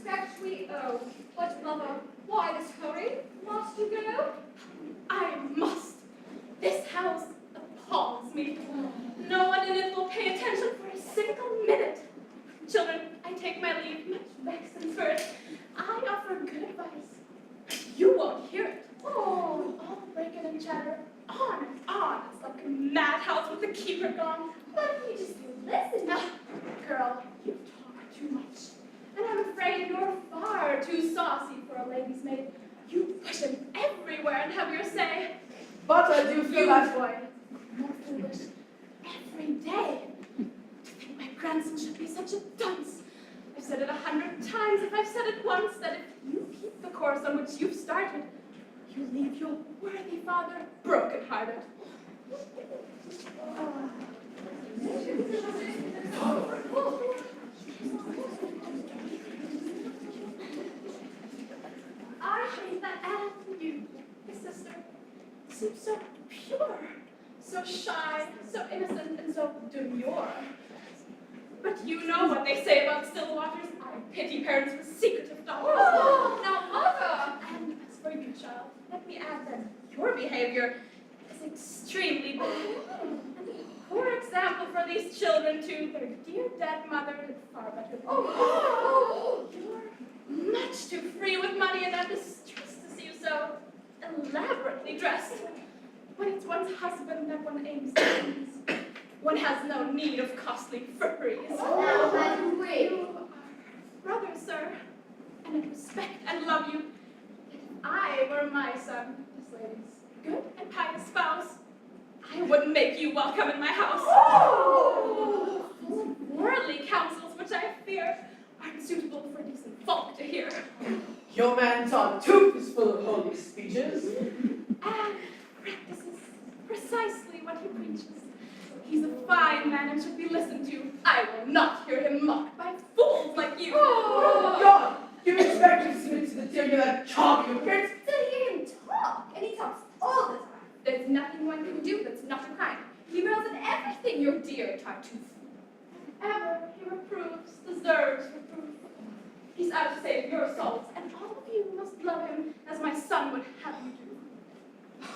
respect we owe. But, mother, why this hurry? Must you go? I must. This house appalls me. No one in it will pay attention for a single minute. Children, I take my leave, much vexed and spurred. I offer good advice. You won't hear it. Oh, all break in and chatter, on and on. It's like a madhouse with the keeper gone. Why don't you just listen? Now, girl, you talk too much. And I'm afraid you're far too saucy for a lady's maid. You push him everywhere and have your say. But I do feel that way. More foolish every day. To think my grandson should be such a dunce. I've said it 100 times, if I've said it once, that if you keep the course on which you've started, you leave your worthy father broken-hearted. I hate that Anne, you, his sister, seem so pure, so shy, so innocent, and so demure. But you know what they say about still waters. I pity parents with secretive daughters. Oh, now, mother! And as for you, child, let me add that your behavior is extremely bad. And a poor example for these children, too. Their dear dead mother is far better than you. You're much too free with money, and I'm distressed to see you so elaborately dressed. When it's one's husband that one aims to please, one has no need of costly fripperies. Now, Madam Wade. You are brother, sir, and I respect and love you. If I were my son, this lady's good and pious spouse, I wouldn't make you welcome in my house. Oh! Worldly counsels, which I fear aren't suitable for decent folk to hear. Your man Tartuffe is full of holy speeches. And practices precisely what he preaches. He's a fine man and should be listened to. I will not hear him mocked by fools like you. Oh, God! You expect me to submit to the tyranny of that charming prince? To hear him talk, and he talks all the time. There's nothing one can do that's not a crime. He rails at everything, your dear Tartuffe. Ever he reproves, deserves reproof. He's out to save your souls, and all of you must love him as my son would have you do.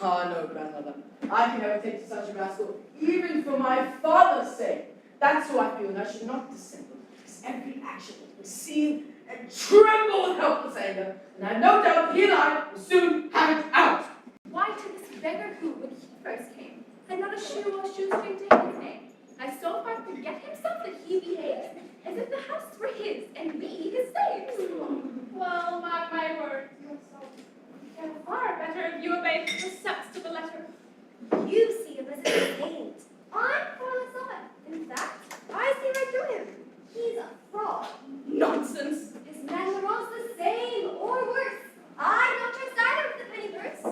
Ah, no, grandmother. I can never take to such a rascal, even for my father's sake. That's who I feel, and I should not dissemble, because every action will receive and tremble with helpless anger, and I have no doubt he and I will soon have it out. Why to this beggar who, when he first came, had not a shoe or shoestring to his name, has so far forget himself that he behaves as if the house were his and we his slaves. Well, mark my words, your soul. You're far better if you obey the precepts to the letter. You see him as a saint. I'm far less odd. In fact, I see right through him. He's a fraud. Nonsense. His men were all the same, or worse. I don't trust either with the penny purse.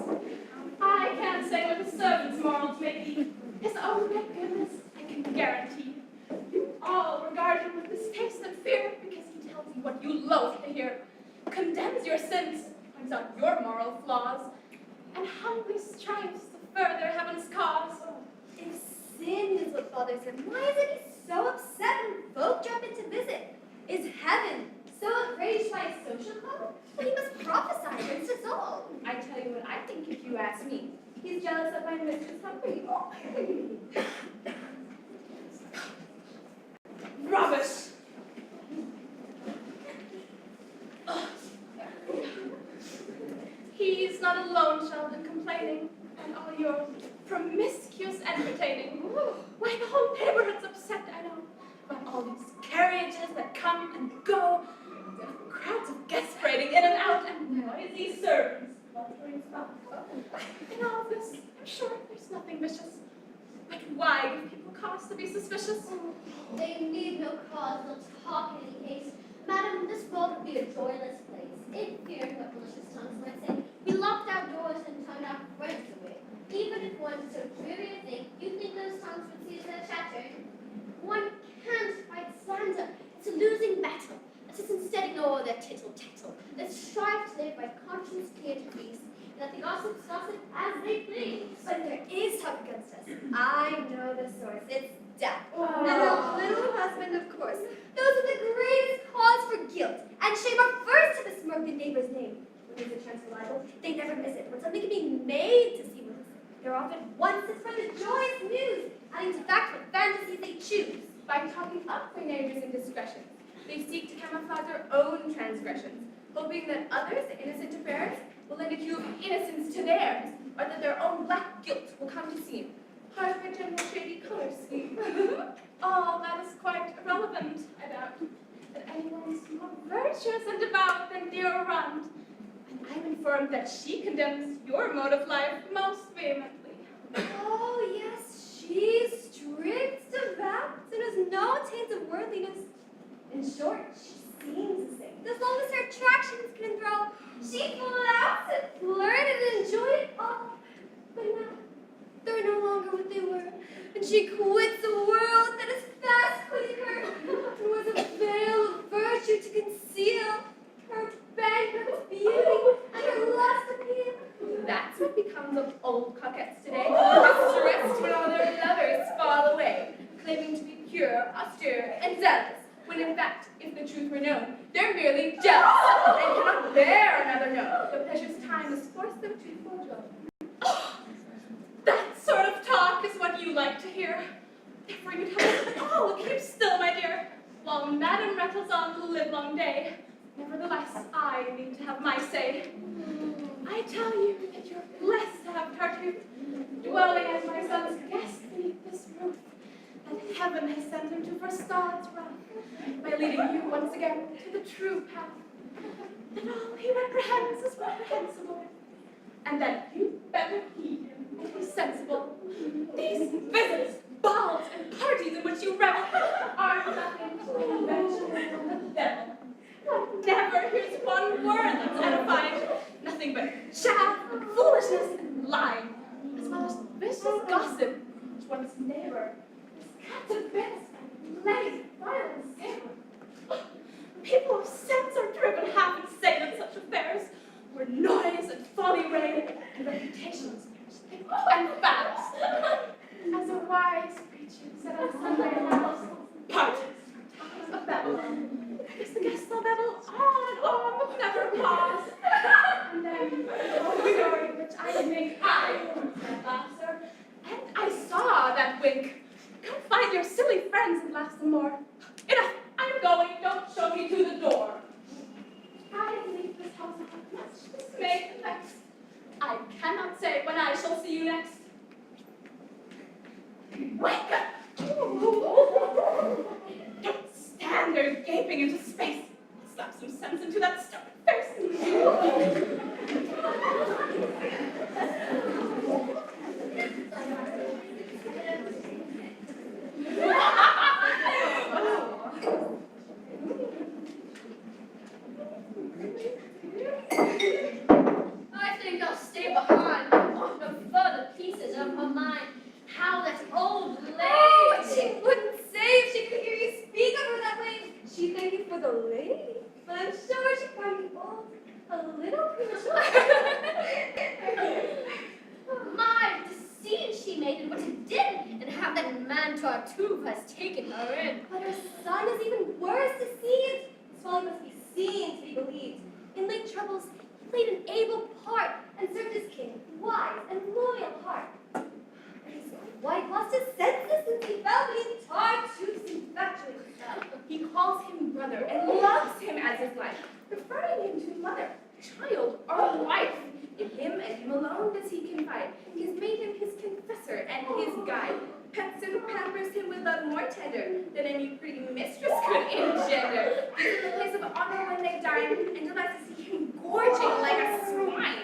I can't say what a servant's morals may be. His own goodness, I can guarantee. You all regard him with distaste and fear because he tells you what you loathe to hear, condemns your sins, points out your moral flaws, and humbly strives to further heaven's cause. If sin is what bothers him, why is it he's so upset when folk drop in to visit? Is heaven so outraged by a social code that he must prophesy against us all? I tell you what I think if you ask me. He's jealous of my mistress Humphrey. Rubbish! He's not alone, Sheldon, complaining, and all your promiscuous entertaining. Why, the whole neighborhood's upset, I know, about all these carriages that come and go, the crowds of guests parading in and out, and noisy servants fluttering about. In all of this, I'm sure there's nothing vicious. But why give people cause to be suspicious? They need no cause, they'll talk in any case. Madam, this world would be a joyless place. It feared what malicious tongues might say. We locked our doors and turned our friends away. Even if one so dreary a thing, you'd think those tongues would cease their chatter. One can't fight slander. It's a losing battle. Let us instead ignore their tittle-tattle. Let's strive to live by conscience clear to peace. Let the gossips gossip as they please. But there is talk against us. I know the source. It's death. Oh. And a little husband, of course. Those are the greatest cause for guilt and shame are first Bible, they never miss it. When something can be made to seem innocent, they're often ones that spread the joyous news, adding to fact what fantasies they choose. By talking up their neighbors' indiscretions, they seek to camouflage their own transgressions, hoping that others' innocent affairs will lend a hue of innocence to theirs, or that their own black guilt will come to seem part of a general shady color scheme. All that is quite irrelevant, I doubt, that anyone's more virtuous and devout than dear Rund, and I'm informed that she condemns your mode of life most vehemently. Oh, yes, she's strict, devout, and has no taint of worldliness. In short, she seems the same. As long as her attractions can enthrall, she flouts it, flirted, and enjoyed it all. But now, they're no longer what they were, and she quits a world that is fast quitting her, and wears a veil of virtue to conceal her bankrupt beauty and her lust appeal. That's what becomes of old coquettes today, distressed when all their lovers fall away, claiming to be pure, austere, and zealous, when in fact, if the truth were known, they're merely jealous, and cannot bear another know the pleasures time has forced them to forego. That sort of talk is what you like to hear. Therefore you tell us all, keep still, my dear, while Madame rattles on the livelong day. Nevertheless, I need to have my say. I tell you that you're blessed to have Tartuffe dwelling as my son's guest beneath this roof, that heaven has sent him to forestall its wrath by leading you once again to the true path, that all he reprehends is reprehensible, and that you better heed him and be sensible. These visits, balls, and parties in which you revel are nothing but inventions of the devil. One never hears one word that's edifying, nothing but chaff, foolishness, and lying, as well as vicious gossip, which one's neighbor is cut to bits and laid violent savor. People of sense are driven half insane in such affairs, where noise and folly reign, and reputations thick and fast. As a wise preacher said on Sunday night, parties of Babylon. As the guests will babble on, with never pause. And then the whole story which I think I said last, sir, and I saw that wink. Go find your silly friends and laugh some more. Enough, I'm going, don't show me to the door. I leave this house much dismayed and vexed. I cannot say when I shall see you next. Wake up! Don't stand there gaping into space. Slap some sense into that stupid face. I think I'll stay behind. No further pieces of her mind. How that old lady. Oh, she wouldn't say if she could hear you speak of her that way. She'd thank you for the lady, but I'm sure she'd find me old a little premature. My, the scene she made and what it did, and how that man Tartuffe has taken her in. But her son is even worse to see it. His folly must be seen to be believed. In late troubles, he played an able part and served his king, wise and loyal heart. And he's quite lost his senses since he fell beneath Tartuffe's infatuated spell. He calls him brother and loves him as his life, preferring him to mother, child, or wife. In him and him alone does he confide. He has made him his confessor and his guide. Pets and pampers him with love more tender than any pretty mistress could engender. Gives him the place of honor when they dine, and delights to see him gorging like a swine.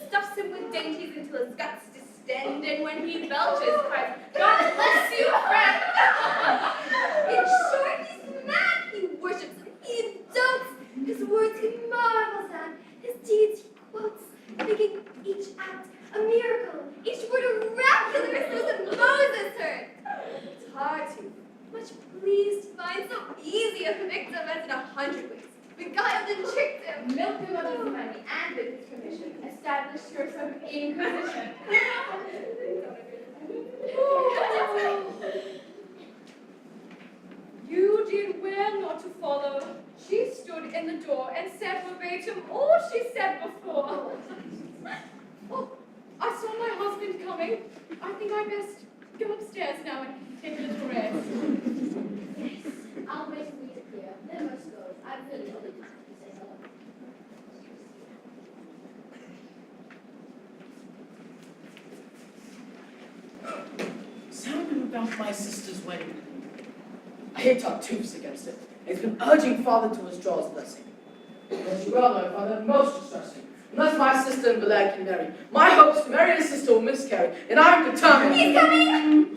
Stuffs him with dainties until his guts distend, and when he belches, cries, God bless you, friend! In short, he's mad. He worships him. He dotes. His words he marvels at. His deeds he quotes, thinking each act a miracle, each word oracular as those that Moses heard. Tartuffe, much pleased to find so easy a victim as in 100 ways, beguiled and tricked him. Milked him of his money, and with his commission, established her some inquisition. You did well not to follow. She stood in the door and said verbatim all she said before. Oh, I saw my husband coming. I think I best go upstairs now and take a little rest. Yes, I'll wait and meet here. Then let's go. I really only time to say hello. Sounded about my sister's wedding. I hear Tartuffe's against it. He's been urging father to withdraw his blessing. As you well know, father, most distressing. Unless my sister and Belay can marry, my hopes to marry his sister will miscarry, and I'm determined. He's coming!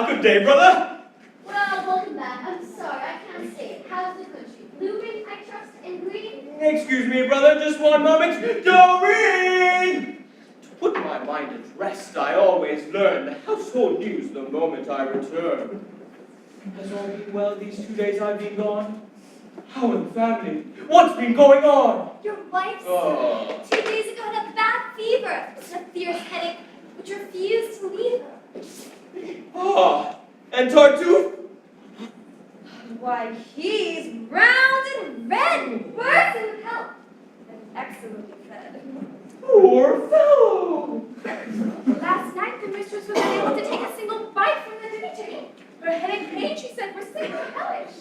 Good day, brother. Well, welcome back. I'm sorry, I can't say it. How's the country? Blooming, I trust, and green? Excuse me, brother, just one moment. Doreen! To put my mind at rest, I always learn the household news the moment I return. Has all been well these 2 days I've been gone? How in the family? What's been going on? Your wife, Oh. 2 days ago, had a bad fever and a fierce headache, which refused to leave her. Ah, and Tartuffe? Why, he's round and red, bursting with health, and excellently fed. Poor fellow! Last night, the mistress was unable to take a single bite from the dinner table. Her head and pain, she said, were simply hellish.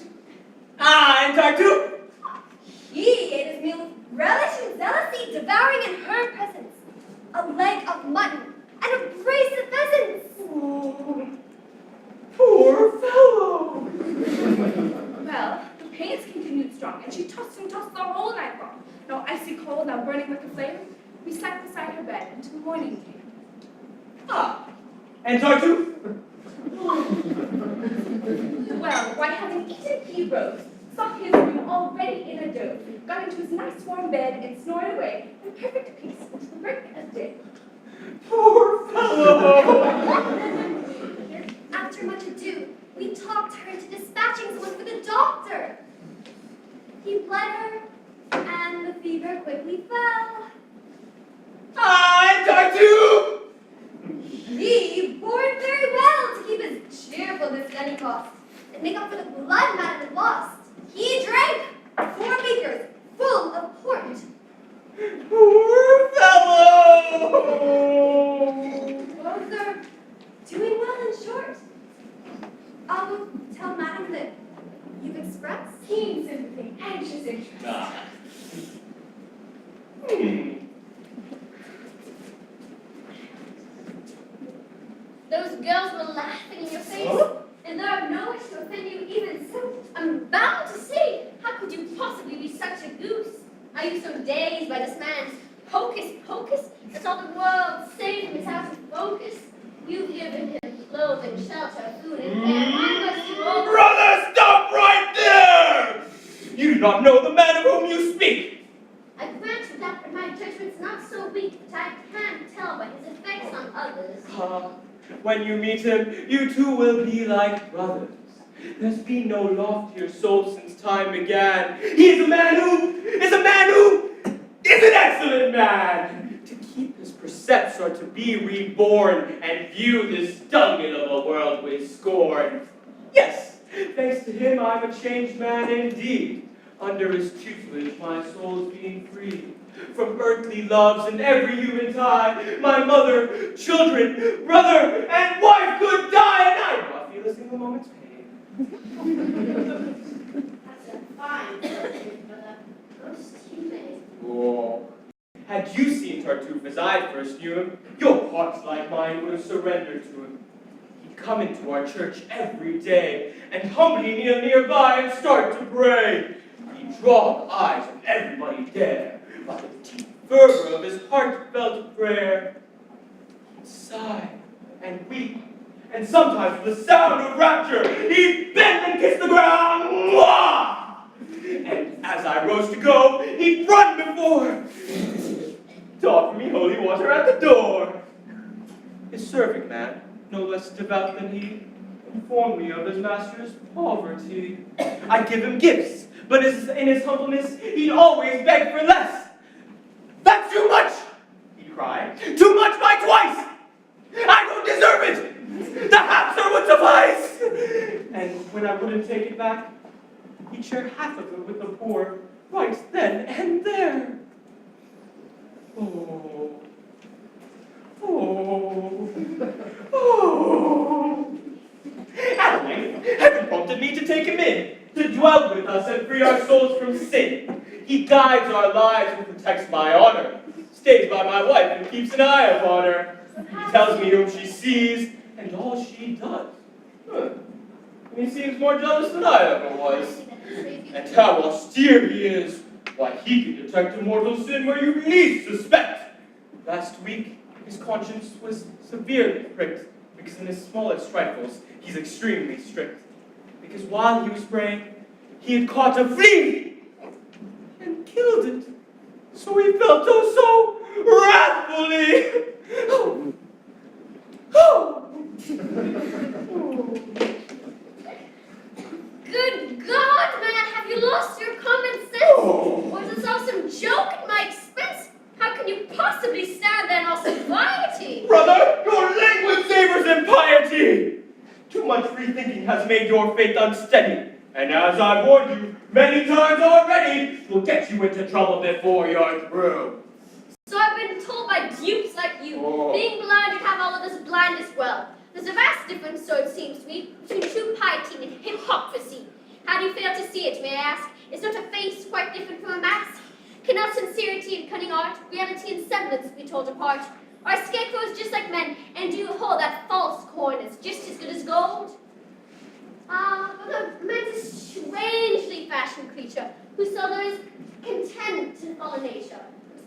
Ah, and Tartuffe? He ate his meal with relish and zealousy, devouring in her presence a leg of mutton and a brace of pheasants. Oh, poor fellow! Well, the pains continued strong, and she tossed and tossed the whole night long. Now icy cold, now burning like a flame, we sat beside her bed until morning came. Ah, and Tartuffe? Well, why, having eaten, he rose, sought his room already in a doze, got into his nice warm bed, and snored away in perfect peace until the break of day. Poor fellow! After much ado, we talked her into dispatching someone for the doctor. He bled her, and the fever quickly fell. Ah, and Tartuffe! He bore it very well to keep his cheerfulness at any cost, and make up for the blood Madam had lost. He drank 4 beakers full of port. Poor fellow! Both are doing well in short. I'll go tell Madam that you've expressed Keen sympathy, anxious interest. Ah. Hmm. Those girls were laughing in your face. Huh? And though I've no wish to offend you even so, I'm bound to say, how could you possibly be such a goose? Are you so dazed by this man's hocus pocus that's all the world saved from his house of focus? You've given him clothing, shelter, food, and care. I must do all Brother, stop right there! You do not know the man of whom you speak. I grant you that, but my judgment's not so weak that I can't tell by his effects on others. Ah, when you meet him, you two will be like brothers. There's been no loftier soul since time began. He is a man who is an excellent man. To keep his precepts or to be reborn and view this dunghill of a world with scorn. Yes, thanks to him I'm a changed man indeed. Under his tutelage my soul's being freed from earthly loves and every human tie. My mother, children, brother, and wife could die, and I do not feel a single moment's pain. That's a fine judgment, brother. Most humane. Oh. Had you seen Tartuffe as I first knew him, your hearts like mine would have surrendered to him. He'd come into our church every day and humbly kneel nearby and start to pray. He'd draw the eyes of everybody there by the deep fervor of his heartfelt prayer. He'd sigh and weep, and sometimes with the sound of rapture, he'd bend and kiss the ground. Mwah! And as I rose to go, he'd run before to offer me holy water at the door. His serving man, no less devout than he, informed me of his master's poverty. I'd give him gifts, but in his humbleness, he'd always beg for less. That's too much! cry. Too much by twice! I don't deserve it! The hamster would suffice! And when I wouldn't take it back, he'd share half of it with the poor, right then and there. Oh. Oh. Oh. At length, heaven prompted me to take him in, to dwell with us and free our souls from sin. He guides our lives and protects my honor, stays by my wife and keeps an eye upon her. He tells me whom she sees and all she does. And he seems more jealous than I ever was. And how austere he is. Why, he can detect a mortal sin where you least suspect. Last week, his conscience was severely pricked, because in his smallest trifles, he's extremely strict. Because while he was praying, he had caught a flea and killed it. So he felt so wrathfully. Good God, man, have you lost your common sense? Or is this all some joke at my expense? How can you possibly stand there in all sobriety? Brother, your language savors impiety. Too much free thinking has made your faith unsteady. And as I've warned you many times already, will get you into trouble before you're through. So I've been told by dupes like you. Being blind, you have all of us blind as well. There's a vast difference, so it seems to me, between true piety and hypocrisy. How do you fail to see it, may I ask? Is not a face quite different from a mask? Cannot sincerity and cunning art, reality and semblance be told apart? Are scarecrows just like men, and do you hold that false coin as just as good as gold? But man's a strangely fashioned creature, who seldom is content to follow nature,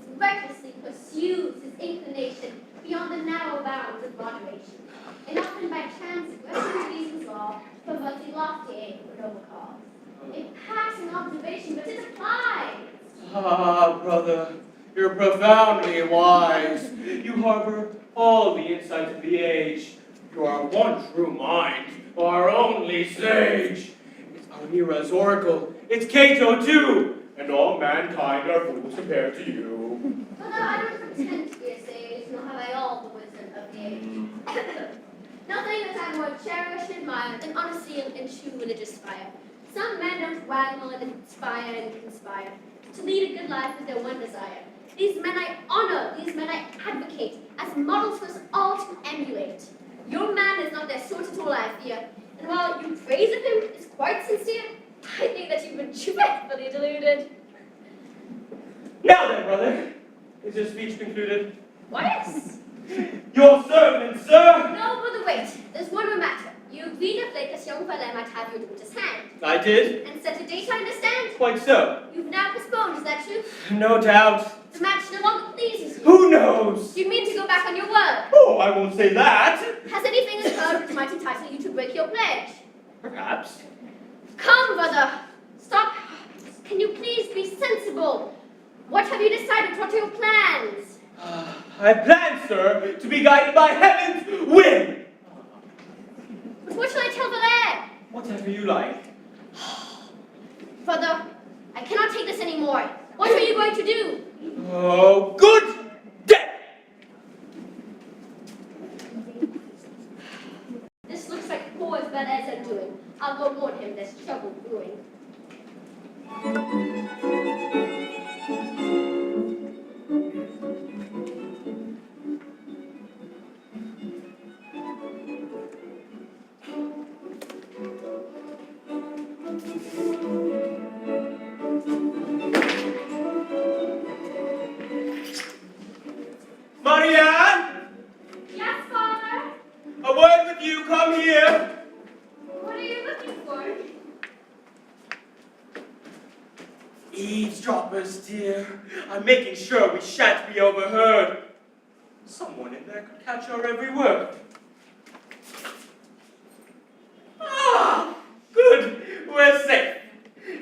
who recklessly pursues his inclination beyond the narrow bounds of moderation, and often by transgressing reason's law, perverting lofty aim for noble cause. A passing observation, but it applies. Ah, brother, you're profoundly wise. You harbor all the insight of the age. You are one true mind, our only sage. It's Amira's oracle. It's Cato, too. And all mankind are fools compared to you. But I don't pretend to be a sage, nor have I all the wisdom of the age. Nothing that I more cherish and admire than honesty and true religious fire. Some men don't waggle and inspire and conspire. To lead a good life is their one desire. These men I honor, these men I advocate, as models for us all to emulate. Your man is not their sort at all, I fear, and while your praise of him is quite sincere, I think that you've been dreadfully deluded. Now then, brother, is your speech concluded? Why, yes. Your servant, sir! No, brother, wait. There's one more matter. You agreed of late this young fellow might have your daughter's hand. I did. And set a date, I understand. Quite so. You've now postponed, is that true? No doubt. The match no longer pleases you. Who knows? You mean to go back on your word? Oh, I won't say that. Has anything occurred which might entitle you to break your pledge? Perhaps. Come, brother. Stop. Can you please be sensible? What have you decided? What are your plans? I plan, sir, to be guided by heaven's whim. But what shall I tell Valère? Whatever you like. Brother, I cannot take this anymore. What are you going to do? Oh, good day! This looks like poor Valère's undoing. I'll go warn him there's trouble brewing. Marianne! Yes, Father? A word with you, come here. What are you looking for? Eavesdroppers, dear. I'm making sure we shan't be overheard. Someone in there could catch our every word. Ah, good. We're safe.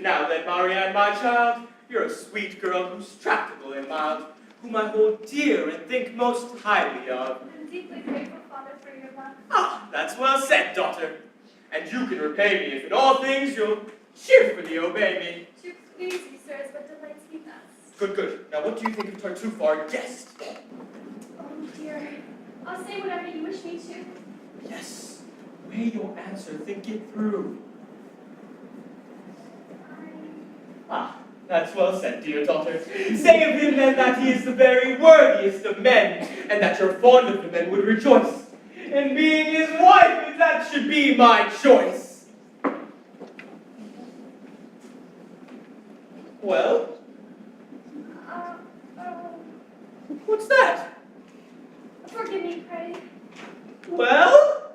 Now then, Marianne, my child, you're a sweet girl who's tractable and mild, whom I hold dear and think most highly of. I'm deeply grateful, Father, for your love. Ah, that's well said, daughter. And you can repay me if in all things you'll cheerfully obey me. To please you, sir, is what delights me best. Good, good. Now what do you think of Tartuffe, our guest? I'll say whatever you wish me to. Yes. Weigh your answer. Think it through. Ah, that's well said, dear daughter. Say of him then that he is the very worthiest of men, and that you're fond of him and would rejoice in being his wife, if that should be my choice. Well? What's that? Forgive me, pray. Well?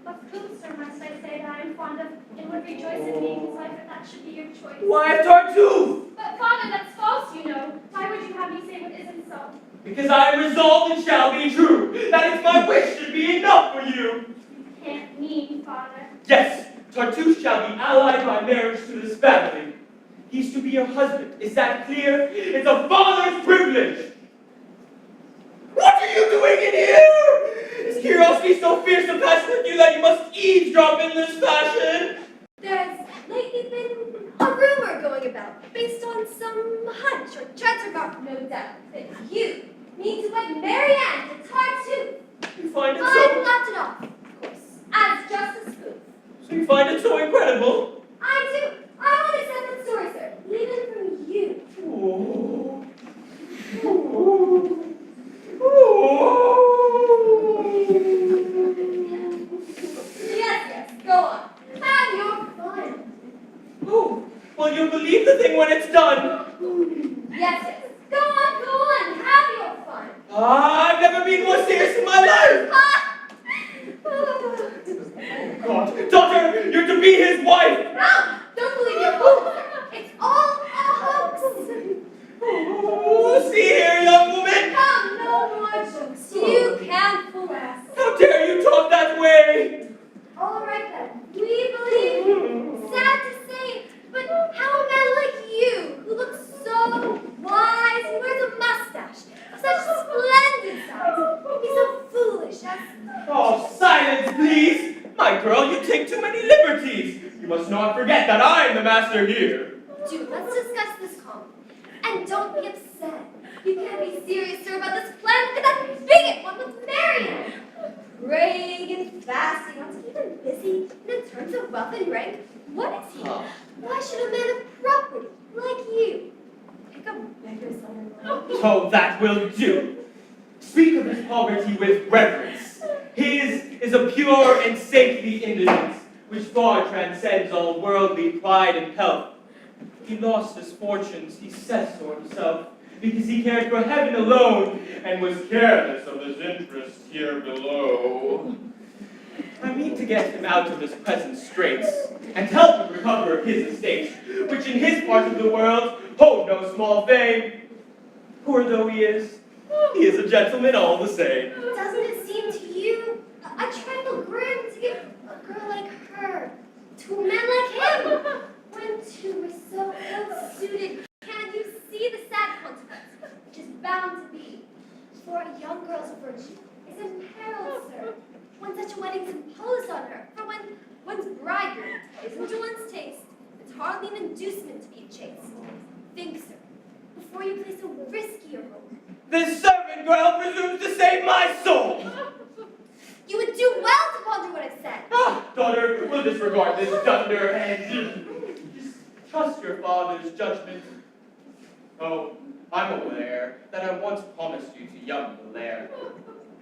Of whom, sir, must I say that I am fond of and would rejoice in being his wife if that should be your choice? Why, of Tartuffe! But, Father, that's false, you know. Why would you have me say what isn't so? Because I am resolved it shall be true. That is my wish should be enough for you. You can't mean, Father. Yes, Tartuffe shall be allied by marriage to this family. He's to be your husband. Is that clear? It's a father's privilege. What are you doing in here? Is curiosity so fierce and passionate you that you must eavesdrop in this fashion? There's lately been a rumor going about, based on some hunch or chatter about, no doubt, that you mean to wed Marianne to Tartuffe. You find it I've so... laughed it off, of course, as just a spoof. So you find it so incredible? I do. I won't accept that story, sir, even from you. Oh. Oh. Oh. Yes, go on. Have your fun. Oh. Well, you'll believe the thing when it's done. Yes. Go on. Have your fun. I've never been more serious in my life. Oh, God, daughter, you're to be his wife. no, don't believe your father. It's all a hoax. Oh, see here, young woman. Come, no more jokes. You can't fool us. How dare you talk that way? All right then, we believe you. Sad to say, but how a man like you, who looks so wise and wears a mustache of such splendid size, be so foolish as... Oh, silence, please. My girl, you take too many liberties. You must not forget that I'm the master here. Do, let's discuss this calmly. And don't be upset. You can't be serious, sir, about this plan. Look at that bigot one with Marion. Praying and fasting, not to keep him busy. And in terms of wealth and rank, what is he? Why should a man of property, like you, pick a beggar son-in-law? Oh, that will do. Speak of his poverty with reverence. His is a pure and saintly indigence, which far transcends all worldly pride and pelf. He lost his fortunes, he says so himself, because he cared for heaven alone, and was careless of his interest here below. I mean to get him out of his present straits, and help him recover his estate, which in his part of the world hold no small fame. Poor though he is a gentleman all the same. Doesn't it seem to you a trifle grim to give a girl like her to a man like him? When two were so ill-suited, can't you see the sad consequence, which is bound to be? For a young girl's virtue is imperiled, sir, when such a wedding's imposed on her. For when one's bridegroom isn't to one's taste, it's hardly an inducement to be chaste. Think, sir, before you place a riskier hope. This servant girl presumes to save my soul! You would do well to ponder what I've said. Ah, daughter, we'll disregard this dunderhead. Just trust your father's judgment. Oh, I'm aware that I once promised you to young Hilaire.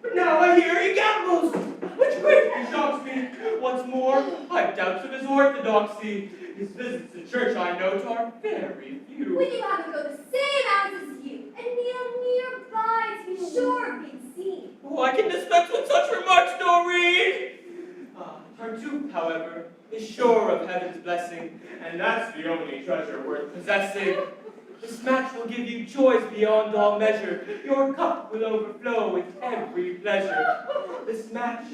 But now I hear he gambles, which greatly shocks me. Once more, I've doubts of his orthodoxy. His visits to church, I note, are very few. We knew how to go the same hours as you, and kneel nearby to be sure of being seen. Oh, I can dispense with such remarks, Doreen. Tartuffe, however, is sure of heaven's blessing, and that's the only treasure worth possessing. This match will give you joys beyond all measure. Your cup will overflow with every pleasure. This match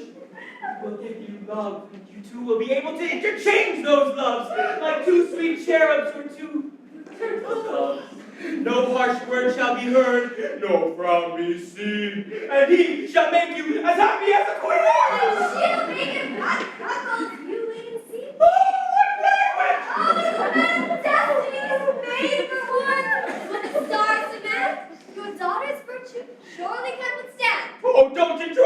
will give you love, and you two will be able to interchange those loves like two sweet cherubs or two turtle doves. No harsh word shall be heard, no frown be seen, and he shall make you as happy as a queen. And she'll make it hot cuckold, you wait and see. Oh, what language! Oh, the destiny is made for one. When the stars demand, your daughter's virtue surely can withstand. Oh, don't interrupt!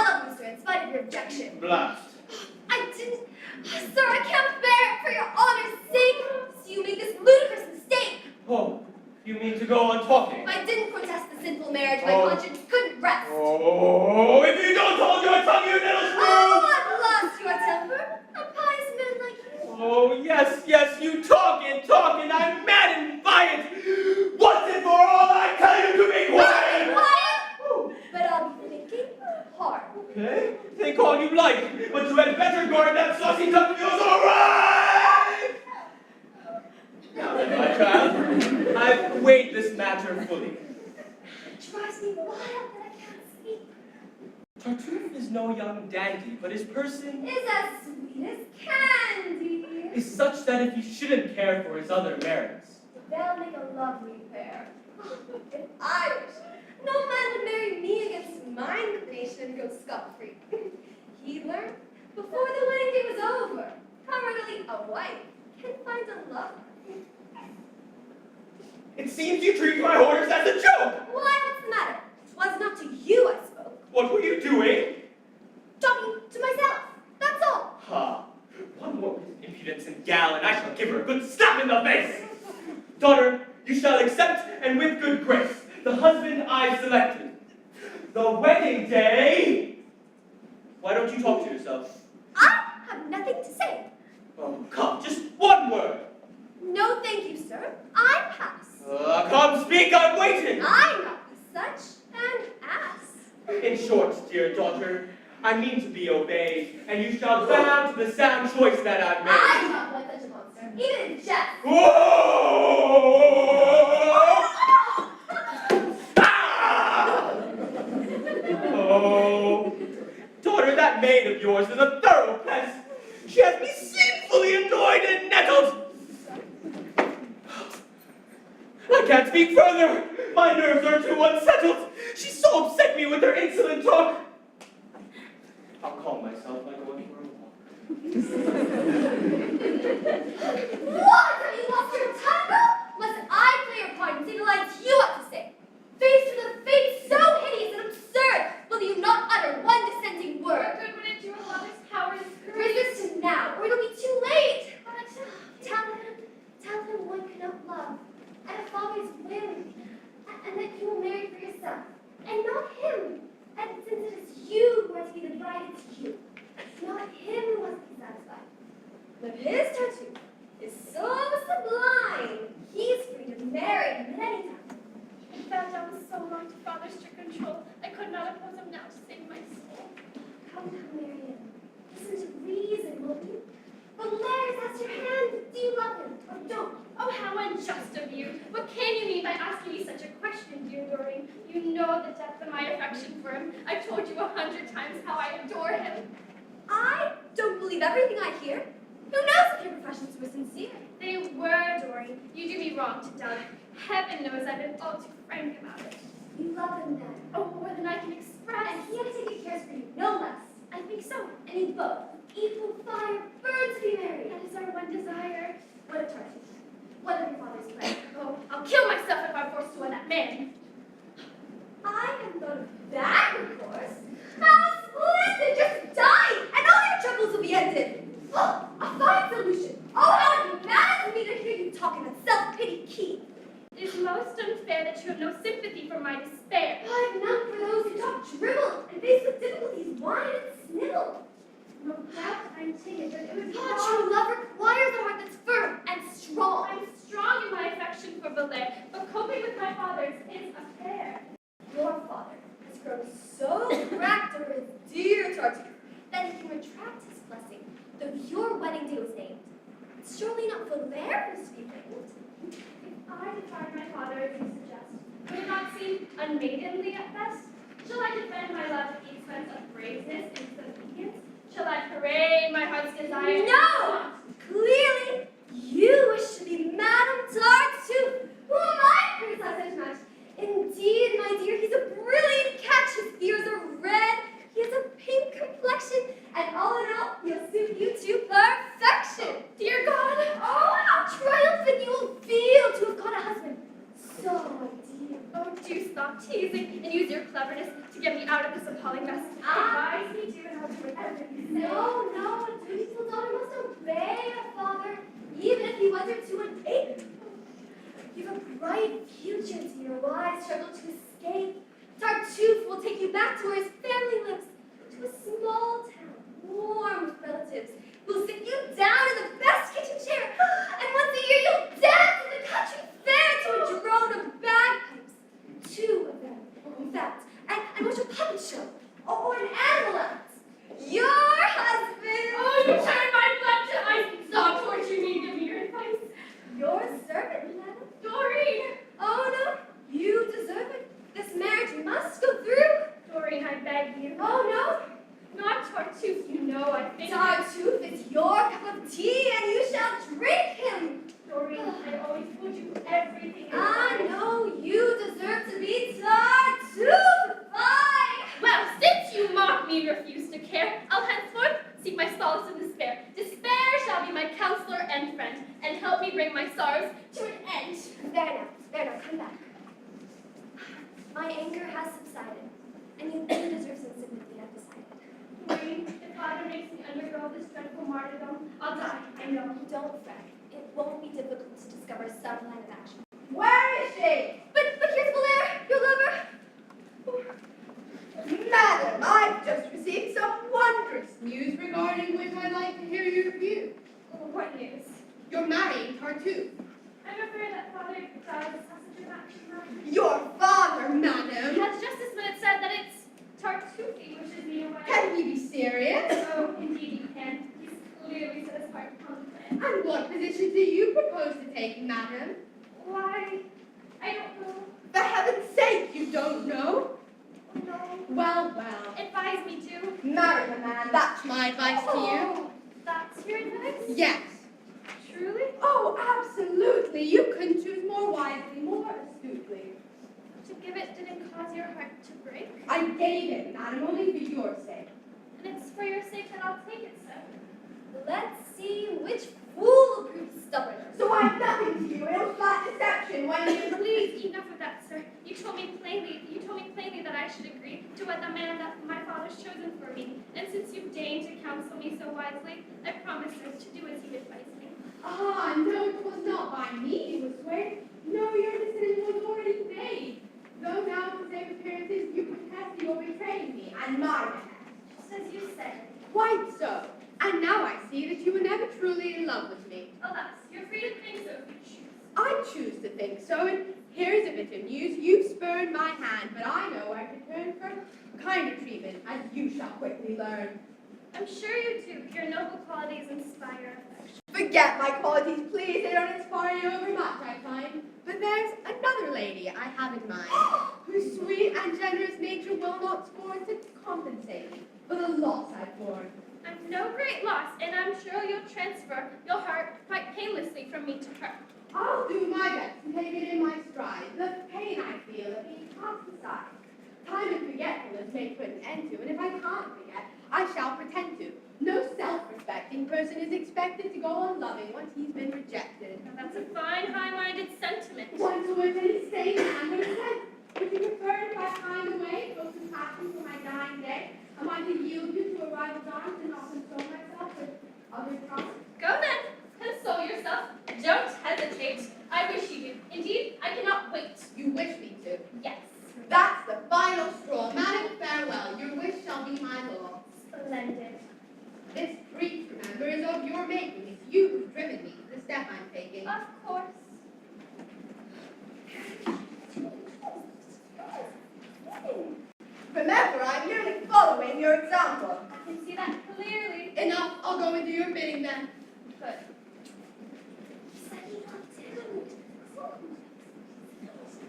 love you, sir, in spite of your objection. Blast. I didn't... Sir, I can't bear it for your honor's sake. So you made this ludicrous mistake. Oh, you mean to go on talking? If I didn't protest the sinful marriage, my Oh. conscience couldn't rest. Oh, if you don't hold your tongue, you little shrew! Oh, I've lost your temper. A pious man like you. Oh, yes, yes, you talk and I'm mad and defiant. Once and for all, I tell you to be quiet! Quiet! But I'll be thinking hard. Okay, think all you like, but you had better guard that saucy tongue of yours, all right? Now then, my child, I've weighed this matter fully. It drives me wild that I can't speak. Tartuffe is no young dandy, but his person Is as sweet as candy. is such that if he shouldn't care for his other merits, They'll make a lovely pair. If I wish, no man would marry me against my inclination and go scot-free. He learned before the wedding day was over how readily a wife can find a lover. it seems you treat my orders as a joke. Why, what's the matter? 'Twas not to you I spoke. What were you doing? Talking to myself, that's all. Ha! One more with impudence and gall, and I shall give her a good slap in the face. Daughter, you shall accept, and with good grace, the husband I've selected. The wedding day. Why don't you talk to yourself? I have nothing to say. Oh, come, just one word. No, thank you, sir. I pass. Come, speak, I'm waiting. I'm not such an ass. In short, dear daughter, I mean to be obeyed, and you shall bow to the sound choice that I've made. I'm not like such a monster, even in jest. Whoa! Ah! Oh, daughter, that maid of yours is a thorough pest. She has me sinfully annoyed and nettled. I can't speak further. My nerves are too unsettled. She so upset me with her insolent talk. I'll calm myself by going for a walk. What? Have you lost your tongue? Lest I play your part and say the lines you ought to say. Faced with a fate so hideous and absurd, will you not utter one dissenting word? Good would it do a father's power is Resist him now, or it'll be too late. Tell him one cannot love, and a father's whim, and that you will marry for yourself, and not him. And since it is you who are to be the bride, it's you, not him who must be satisfied. But his Tartuffe is so sublime, he's free to marry him at any time. In fact, I was so long to father's strict control, I could not oppose him now to save my soul. Come, Marian, listen to reason, won't you? Valeris, ask your hand, do you love him, or don't? Oh, how unjust of you! What can you mean by asking me such a question, dear Doreen? You know the depth of my affection for him. I've told you 100 times how I adore him. I don't believe everything I hear. Who knows if your professions were sincere? They were, Doreen. You do me wrong to doubt it. Heaven knows I've been all too frank about it. You love him then. Oh, more than I can express. And he, I take it, cares for you, no less. I think so. And you both, equal fire, burn to be married. That is our one desire. What a Tartuffe. What of your father's plan? Oh, I'll kill myself if I'm forced to wed that man. I hadn't thought of that, of course. How splendid! Just die, and all your troubles will be ended. Oh, a fine solution. Oh, how it matters me to hear you talk in that self-pity key. It is most unfair that you have no sympathy for my despair. I have none for those who talk dribble and faced with difficulties whine and snivel. No doubt I'm taken, but it would be A true love requires a heart that's firm and strong. I'm strong in my affection for Valer, but coping with my father's is affair. Your father has grown so cracked over his dear Tartuffe that he can retract his blessing, though your wedding day was named. It's surely not Valer who's to be blamed. If I define my father as you suggest, would it not seem unmaidenly at best? Shall I defend my love at the expense of braveness and disobedience? Shall I parade my heart's desire? No! Clearly, you wish to be Madame Tartuffe. Who am I to criticize such much? Indeed, my dear, he's a brilliant catch. His ears are red, he has a pink complexion, and all in all, he'll suit you to perfection. Dear God! Oh, how triumphant you will feel to have caught a husband. So, dear. Oh, do stop teasing and use your cleverness to get me out of this appalling mess. I Tartuffe, you know I think... Tartuffe is your cup of tea, and you shall drink him. Doreen, I always put you everything in I mind. know you deserve to be Tartuffe. Well, since you mock me and refuse to care, I'll henceforth seek my solace in despair. Despair shall be my counselor and friend, and help me bring my sorrows to an end. There now, come back. My anger has subsided, and you do deserve some sympathy, I've decided. Doreen, if Father makes me undergo this dreadful martyrdom, I'll die, I know. Don't fret. It won't be difficult to discover some line of action. Where is she? But here's Valere, your lover. Madam, I've just received some wondrous news regarding which I'd like to hear your view. What news? You're marrying Tartuffe. I'm afraid that Father does have such an action matter. Your father, He madam. has just this minute said that it's Tartuffe wishes me away. Can he be serious? Oh, indeed he can. He's clearly set his heart upon the plan. And what position do you propose to take, madam? Why, I don't know. For heaven's sake, you don't know? No. Well. Advise me to. Marry the man, that's my advice to you. Oh, that's your advice? Yes. Truly? Oh, absolutely. You couldn't choose more wisely, more astutely. To give it didn't cause your heart to break? I gave it, madam, only for your sake. And it's for your sake that I'll take it, sir. Let's see which fool proves stubborner. So I'm nothing to you, it was flat deception when you... Please, enough of that, sir. You told me plainly that I should agree to wed the man that my father's chosen for me. And since you've deigned to counsel me so wisely, I promise, sir, to do as you advise me. Ah, no, it was not by me you were swayed. No, your decision was already made. Though now, to save appearances, you protest you're betraying me and my man. Just as you said. Quite so. And now I see that you were never truly in love with me. Alas, you're free to think so if you choose. I choose to think so, and here's a bit of news. You've spurned my hand, but I know where to turn for kinder treatment, as you shall quickly learn. I'm sure you do. Your noble qualities inspire affection. Forget my qualities, please. They don't inspire you overmuch, I find. But there's another lady I have in mind, whose sweet and generous nature will not scorn to compensate me for the loss I've borne. I'm no great loss, and I'm sure you'll transfer your heart quite painlessly from me to her. I'll do my best to take it in my stride, the pain I feel at being cast aside. Time and forgetfulness may put an end to, and if I can't forget, I shall pretend to. No self-respecting person is expected to go on loving once he's been rejected. Now that's a fine, high-minded sentiment. One to which any sane man would assent. Would you prefer if I pined away, both in passion for my dying day? Am I to yield you to a rival's arms and not console myself with other promises? Go then, console yourself. Don't hesitate. I wish you did. Indeed, I cannot wait. You wish me to. Yes. That's the final straw. Madam, farewell. Your wish shall be my law. Splendid. This breach, remember, is of your making. It's you who've driven me to the step I'm taking. Of course. Remember, I'm merely following your example. I can see that clearly. Enough. I'll go and do your bidding then. Good.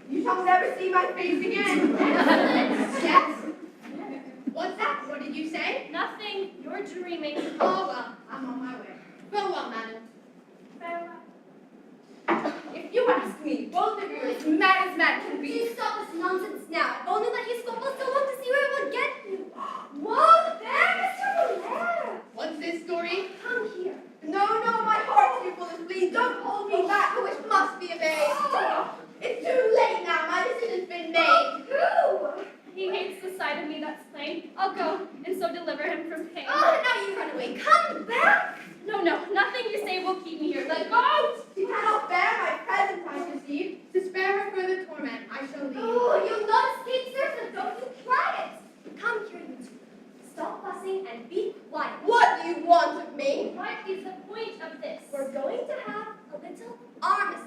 You shall never see my face again. Yes? What's that? What did you say? Nothing. You're dreaming. Oh, well, I'm on my way. Farewell, madam. Farewell. If you ask me, both of you are as mad as mad can Do be. you stop this nonsense now? I've only let you stumble so long to see where it will get you. Whoa, there, Mr. Valere! What's this story? Come here. No, my heart's too full of pleas. Don't hold me back, the wish must be obeyed. It's too late now. My decision's been made. Who? He hates the sight of me, that's plain. I'll go and so deliver him from pain. Oh, now you run away. Come back! No, nothing you say will keep me here. Let go! She cannot bear my presence, I perceive. To spare her further torment, I shall leave. Oh, you'll not escape, sir, so don't you try it. Come here, you two. Stop fussing and be quiet. What do you want of me? What is the point of this? We're going to have a little armistice.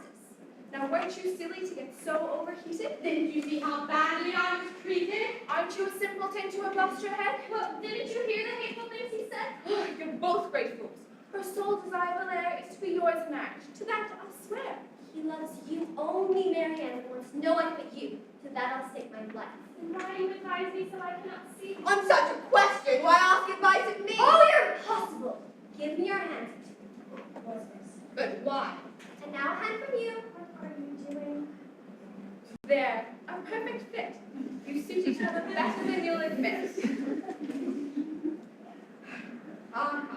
Now, weren't you silly to get so overheated? Didn't you see how badly I was treated? Aren't you a simpleton to have lost your head? Well, didn't you hear the hateful things he said? You're both great fools. Her sole desire, Valere, is to be yours in marriage. To that I'll swear. He loves you only, Marianne, and wants no one but you. To that I'll stake my life. Why do you advise me so I cannot see? On such a question, why ask advice of Why? And now a hand from you. What are you doing? There, a perfect fit. You suit each other better than you'll admit. Come.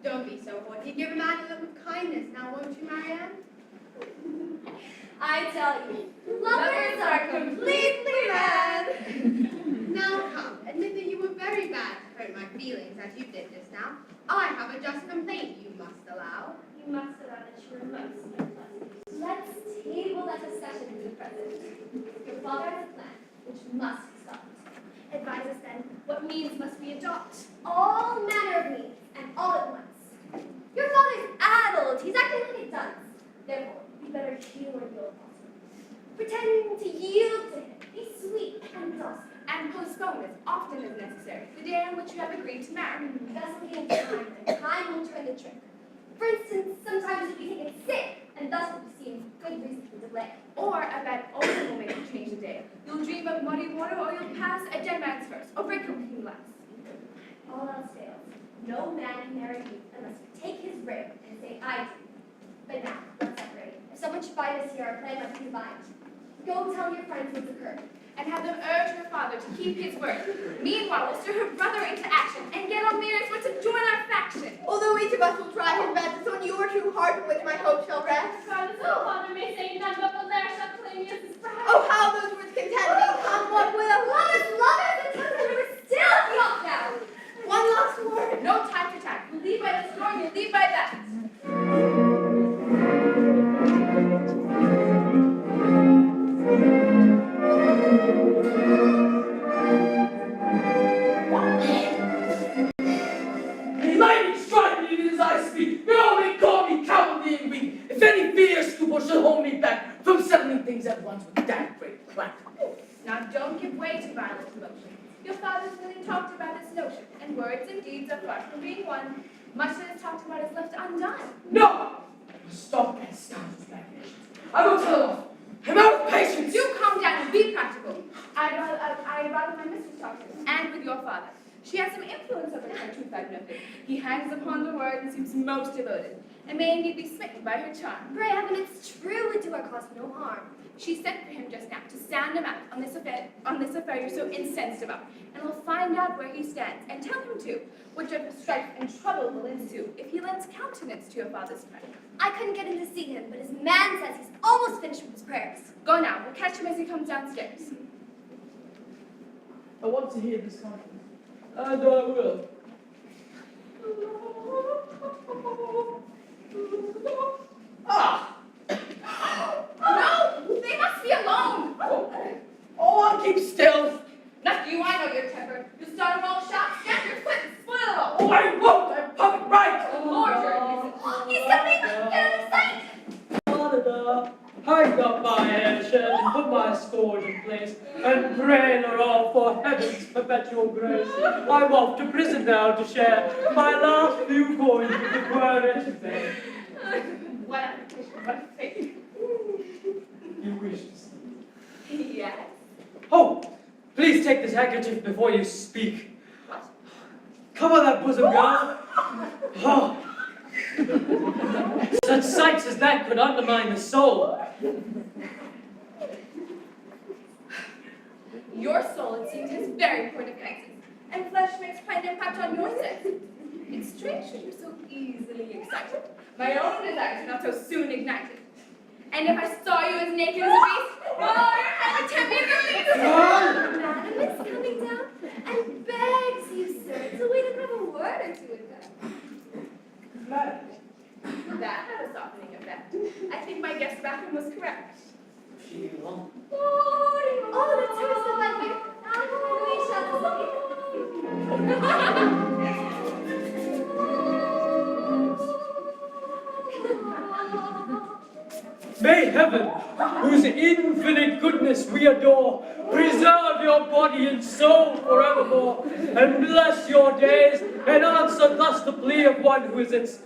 Don't be so haughty. Give a man a look of kindness. Now won't you, Marianne? I tell you, lovers are completely mad. Now come, admit that you were very bad to hurt my feelings as you did just now. I have a just complaint you must allow. You must allow that you are most unpleasant. Let's table that discussion for the present. Your father has a plan which must be stopped. Advise us then, what means must we adopt? All manner of means, and all at once. Your father's addled, he's acting like a dunce. Therefore, we better humor the old foster. Pretend to yield to him, be sweet and docile. And postpone as often as necessary the day on which you have agreed to marry. Thus we gain time, and time will turn the trick. For instance, sometimes you'll be taken sick, and thus will seem good reason for delay. Or a bad omen will make you change the day. You'll dream of muddy water, or you'll pass a dead man's hearse, or break a looking glass. All else fails. No man can marry you unless you take his ring and say, I do. But now, let's separate. If someone should find us here, our plan must be combined. Go tell your friends what's occurred. And have them urge her father to keep his word. Meanwhile, we'll stir her brother into action and get on Mary's to join our faction. Although each of us will try his best, it's on your true heart on which my hope shall rest. Regardless of the father may say none but the lair shall claim you as his bride. Oh, how those words content me, come what will. Lovers, until the river still be off now. One last word. No time to tag. You'll lead by this door, you'll lead by that. Lightning strike me as I speak. May all men call me cowardly and weak. If any fear scruple should hold me back from settling things at once with that great crack. Now don't give way to violent emotion. Your father's really talked about this notion, and words and deeds are far from being one. Much that is talked about is left undone. No! Stop that scoundrel's machinations. I will tell them off. I'm out of patience. Do calm down and be practical. I'd rather my mistress talk to him, and with your father. She has some influence over Tartuffe, I've noted. He hangs upon the word and seems most devoted, and may indeed be smitten by her charm. Pray heaven, it's true, it do our cause no harm. She sent for him just now to sound him out on this affair you're so incensed about, and will find out where he stands, and tell him too what dreadful strife and trouble will ensue if he lends countenance to your father's prayer. I couldn't get in to see him, but his man says he's almost finished with his prayers. Go now, we'll catch him as he comes downstairs. I want to hear this confidence. And I will. Ah! No! They must be alone! Oh, keep still. Not you, I know your temper. You start all shots, stamp your foot, and spoil it all. Oh, I won't. I'm public right. Lord, you're a nuisance. Oh, he's coming! Get out of sight! Hang up my airshed and put my scourge in place, and pray all for heaven's perpetual grace. I'm off to prison now to share my last few coins with the poor wretched there. What a fate. You wish to see? Yes. Oh, please take this handkerchief before you speak. What? Cover that bosom, girl. Oh. Such sights as that could undermine the soul. Your soul, it seems, has very poor defenses, and flesh makes quite an impact on your sense. It's strange that you're so easily excited. My own desires are not so soon ignited. And if I saw you as naked as a beast, oh, your head would tempt me to Madam is coming down and begs you, sir, to wait and have a word or two with her. That had a softening effect. I think my guess about him was correct. Oh, the toast of my youth. We shall see. May heaven, whose infinite goodness we adore, preserve your body and soul forevermore, and bless your days, and answer thus the plea of one who is its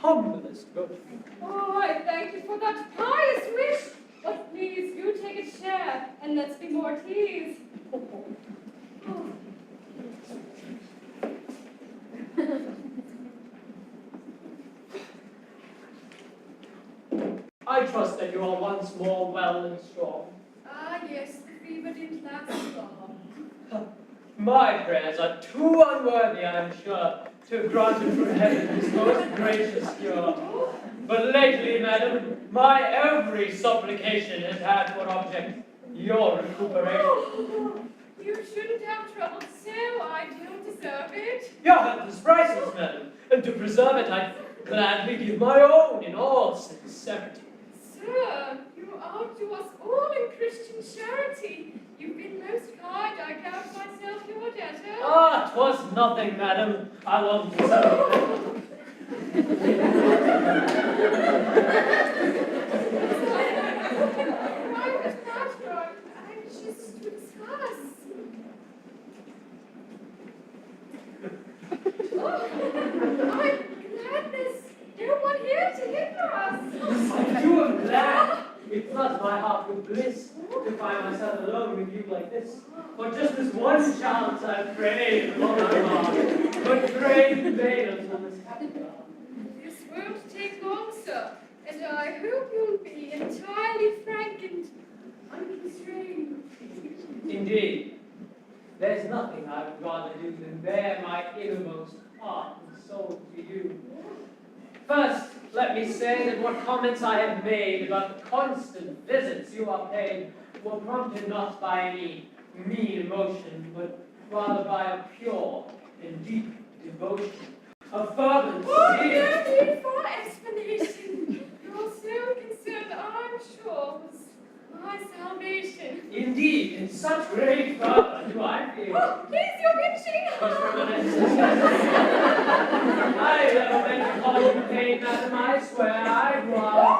humblest good. Oh, I thank you for that pious wish. But please, you take a share, and let's be more at ease. I trust that you are once more well and strong. Ah, yes, the fever didn't last long. My prayers are too unworthy, I am sure, to have granted from heaven this most gracious cure. But lately, madam, my every supplication has had for object your recuperation. You shouldn't have troubled so. I don't deserve it. Your health is priceless, madam, and to preserve it, I'd gladly give my own in all sincerity. Sir, you outdo us all in Christian charity. You've been most kind. I count myself your debtor. Ah, 'twas nothing, madam. I won't deserve it. Private matter I'm anxious to discuss. Oh, my gladness. No one here to hinder us. I do am glad. It floods my heart with bliss to find myself alone with you like this. For just this one chance I prayed with all my heart, but prayed in vain until this happened. This won't take long, sir, and I hope you'll be entirely frank and unconstrained. Indeed, there's nothing I would rather do than bare my innermost heart and soul to you. First, let me say that what comments I have made about the constant visits you are paid were prompted not by any mean emotion, but rather by a pure and deep devotion, a fervent Oh, zeal. no need for explanation. Your sole concern, I'm sure, was my salvation. Indeed, in such great fervor do I feel. Oh, please, you're pinching. But from an I never meant to call you pain, madam, I swear I was.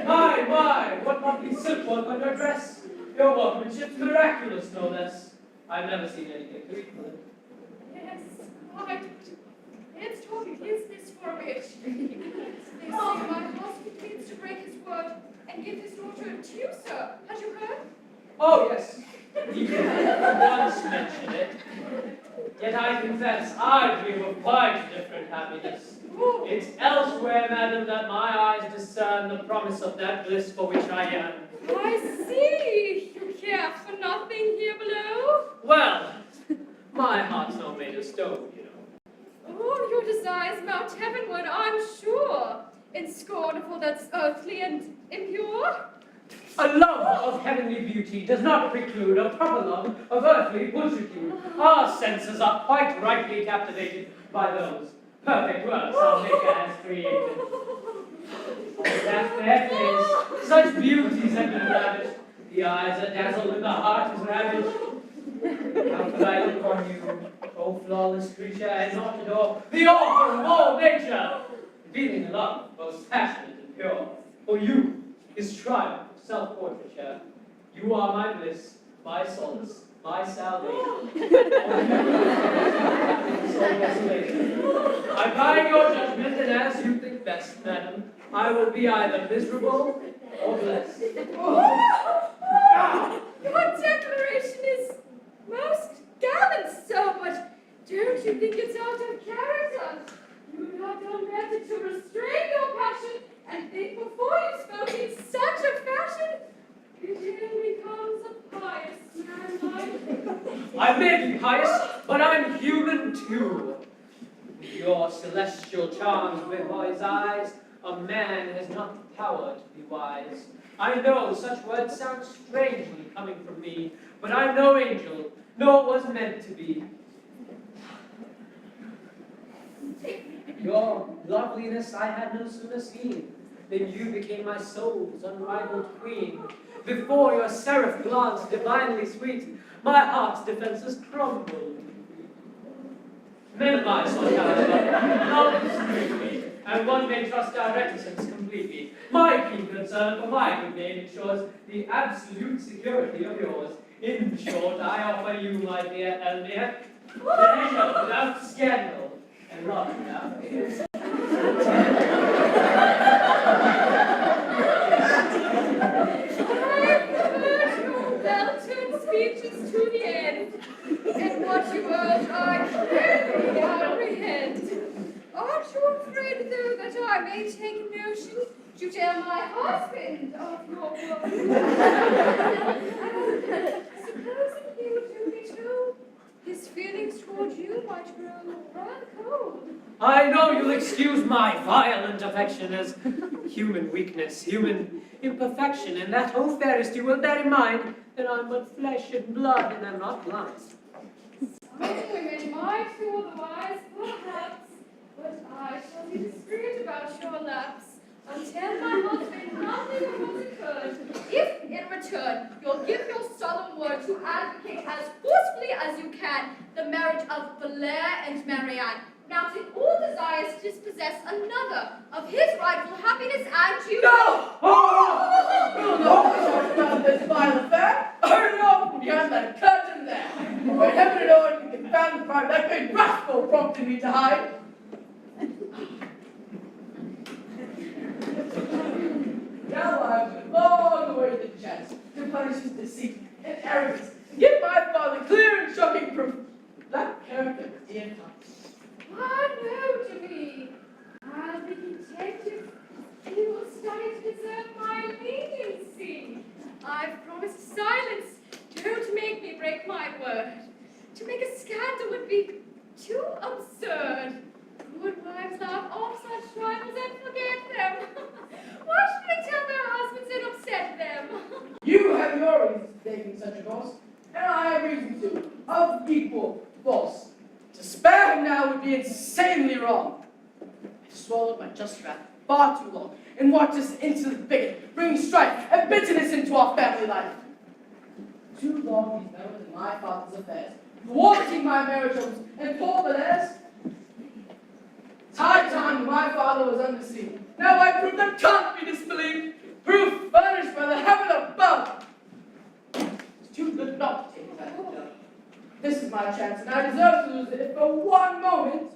My, what lovely silk work on your dress. Your workmanship's miraculous, no less. I've never seen anything to equal it. Yes, quite. Let's talk business for a bit. They say my husband means to break his word and give his daughter a tune, sir. Had you heard? Oh, yes. You once mentioned it. Yet I confess I dream of quite a different happiness. Oh, It's elsewhere, madam, that my eyes discern the promise of that bliss for which I yearn. I see. You care for nothing here below. Well, my heart's not made of stone, you know. All your desires mount heavenward, I'm sure, in scorn for that's earthly and impure. A love of heavenly beauty does not preclude a proper love of earthly pulchritude. Our senses are quite rightly captivated by those perfect works our Maker has created. That fair face, such beauties have been lavished. The eyes are dazzled and the heart is ravished. How could I look on you, O flawless creature, and not adore the author of all nature? Feeling a love most passionate and pure. For you, his triumph of self-portraiture. You are my bliss, my solace, my salvation. I bind your judgment, and as you think best, madam, I will be either miserable or blessed. Your declaration is most gallant, sir, but don't you think it's out of character? You would have done better to restrain your passion and think before you spoke in such a fashion. It then becomes a pious man like. I may be pious, but I'm human too. With your celestial charms before his eyes, a man has not the power to be wise. I know such words sound strangely coming from me, but I'm no angel, nor was meant to be. Your loveliness I had no sooner seen than you became my soul's unrivaled queen. Before your seraph glance divinely sweet, my heart's defenses crumbled. Men lie so love is strictly, and one may trust our reticence completely. My keen concern for my good name ensures the absolute security of yours. In short, I offer you, my dear Elmire, pleasure without scandal, and love without fear. I've heard your world I clearly apprehend. Aren't you afraid, though, that I may take notion to tell my husband of your world? Supposing he would do me too, his feelings toward you might grow rather cold. I know you'll excuse my violent affection as human weakness, human imperfection, and that, O fairest, you will bear in mind that I'm but flesh and blood and am not blind. Some women might do otherwise, perhaps, but I shall be discreet about your lapse. I'll tell my husband nothing of what occurred. If, in return, you'll give your solemn word to advocate as forcefully as you can the marriage of Valère and Marianne, mounting all desires to dispossess another of his rightful happiness and to... No! Oh! We'll not talk about this vile affair. Hurry off behind that curtain there, where heaven and earth can confound the crime that great rascal prompted me to hide. Now I've been long awaited the chance to punish his deceit and arrogance, and give my father clear and shocking proof that character in us. Why, no, to me. I'll be detective. You will study to deserve my leniency. I've promised silence. Don't make me break my word. To make a scandal would be too absurd. Good wives laugh off such trifles and forget them. Why should they tell their husbands and upset them? You have your reasons for taking such a course, and I have reason too, of equal force. To spare him now would be insanely wrong. I've swallowed my just wrath far too long, and watched this insolent bigot bring strife and bitterness into our family life. Too long he's meddled in my father's affairs, thwarting my marriage hopes and poor Valère's. It's high time my father was undeceived. Now I prove that can't be disbelieved. Proof furnished by the heaven above. It's too good not to take advantage of. This is my chance, and I deserve to lose it if for one moment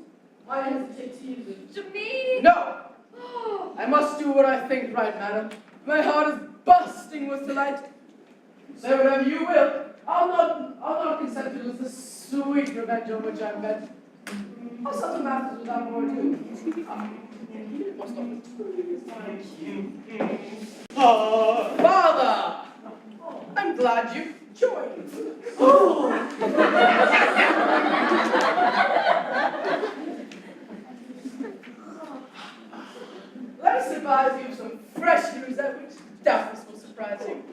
I hesitate to use it. To me? No! Oh. I must do what I think right, madam. My heart is bursting with delight. Say whatever you will. I'll not consent to lose the sweet revenge on which I'm bent. I'll settle matters without more ado. You must not Thank you. Father! I'm glad you joined. Let us advise you of some fresh news that which doubtless will surprise you.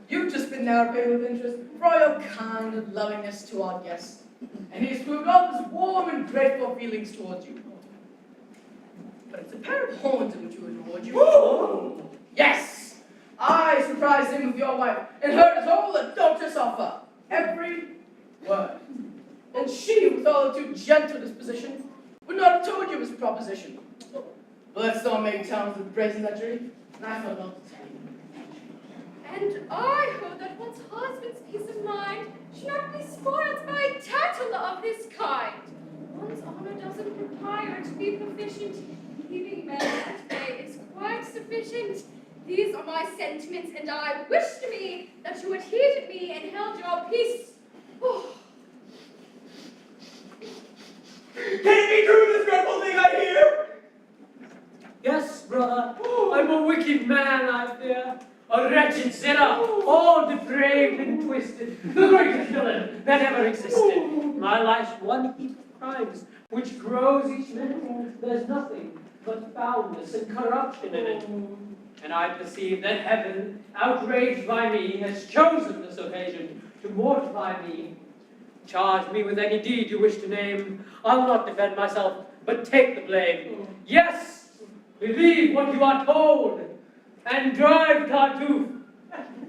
You've just been now paid with interest for all your kind and lovingness to our guest, and he's proved all his warm and grateful feelings towards you. But it's a pair of horns in which you reward you. Woo! Yes! I surprised him with your wife and heard his whole adulterous offer. Every word. And she, with all her too gentle disposition, would not have told you his proposition. But let's not make terms with brazen lechery, and I thought not to tell you. And I heard that one's husband's peace of mind should not be spoiled by a tattle of this kind. One's honor doesn't require to be proficient. Keeping men at bay is quite sufficient. These are my sentiments, and I wish to me that you adhered to me and held your peace. Oh. Can it be true, this dreadful thing I hear? Yes, brother, I'm a wicked man, I fear. A wretched sinner, all depraved and twisted, the greatest villain that ever existed. My life's one heap of crimes, which grows each minute. There's nothing but foulness and corruption in it. And I perceive that heaven, outraged by me, has chosen this occasion to mortify me. Charge me with any deed you wish to name. I'll not defend myself, but take the blame. Yes, believe what you are told, and drive Tartuffe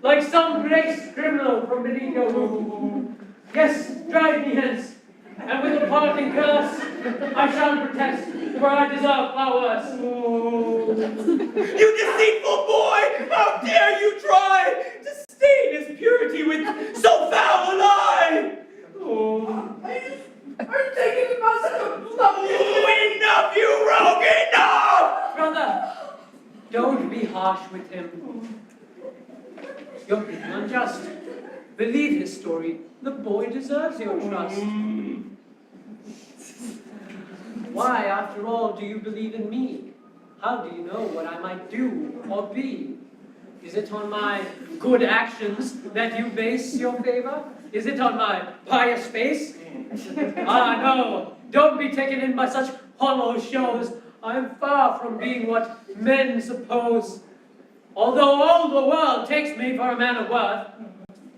like some base criminal from beneath your roof. Yes, drive me hence, and with a parting curse, I shall protest, for I deserve far worse. You deceitful boy! How dare you try to stain his purity with so foul a lie? Are you taking the process of love? Enough, you rogue, enough! Brother, don't be harsh with him. You're being unjust. Believe his story. The boy deserves your trust. Why, after all, do you believe in me? How do you know what I might do or be? Is it on my good actions that you base your favor? Is it on my pious face? Ah, no, don't be taken in by such hollow shows. I am far from being what men suppose. Although all the world takes me for a man of worth,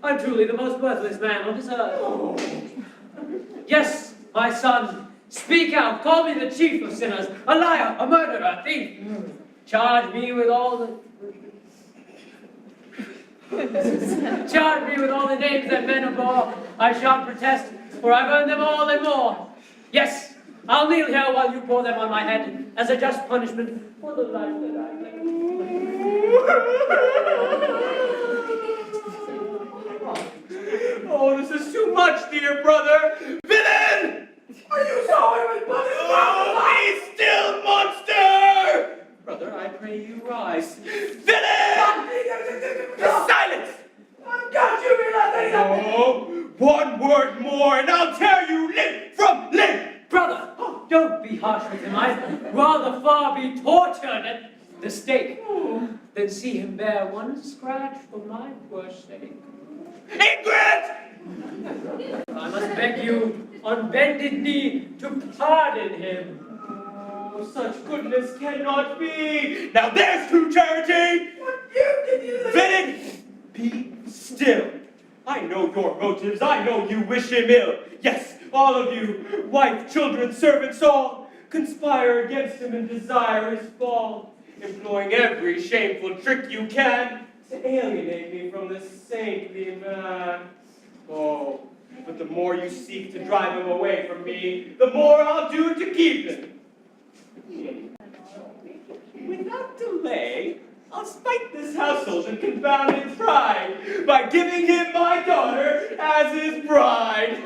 I'm truly the most worthless man on this earth. Yes, my son, speak out, call me the chief of sinners, a liar, a murderer, a thief. Charge me with all the names that men abhor. I shan't protest, for I've earned them all and more. Yes, I'll kneel here while you pour them on my head as a just punishment for the life that I led. Oh, this is too much, dear brother. Villain! Are you so with blood? Oh, be still, monster! Brother, I pray you rise. Villain! Silence! Can't you realize that he's Oh, one word more and I'll tear you limb from limb! Brother, don't be harsh with him. I'd rather far be tortured at the stake than see him bear one scratch for my poor sake. Ingrid! I must beg you on bended knee to pardon him. Oh, such goodness cannot be. Now there's true charity! Villain, be still. I know your motives. I know you wish him ill. Yes, all of you, wife, children, servants, all, conspire against him and desire his fall, employing every shameful trick you can to alienate me from this saintly man. Oh, but the more you seek to drive him away from me, the more I'll do to keep him. Without delay, I'll spite this household and confound its pride by giving him my daughter as his bride.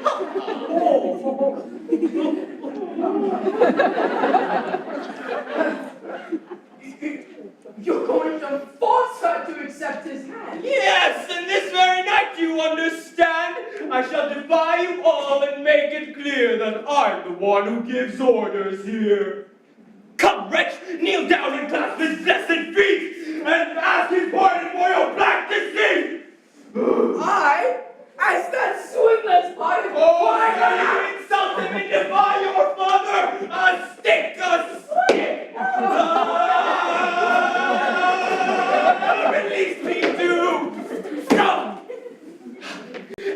You're going to force her to accept his hand. Yes, and this very night, you understand, I shall defy you all and make it clear that I'm the one who gives orders here. Come, wretch, kneel down and clasp his blessed feet, and ask his pardon for your black deceit! I? As that swindler's pardon? Oh, why do you insult him and defy your father? A stick, a stick! Release me too! Stop!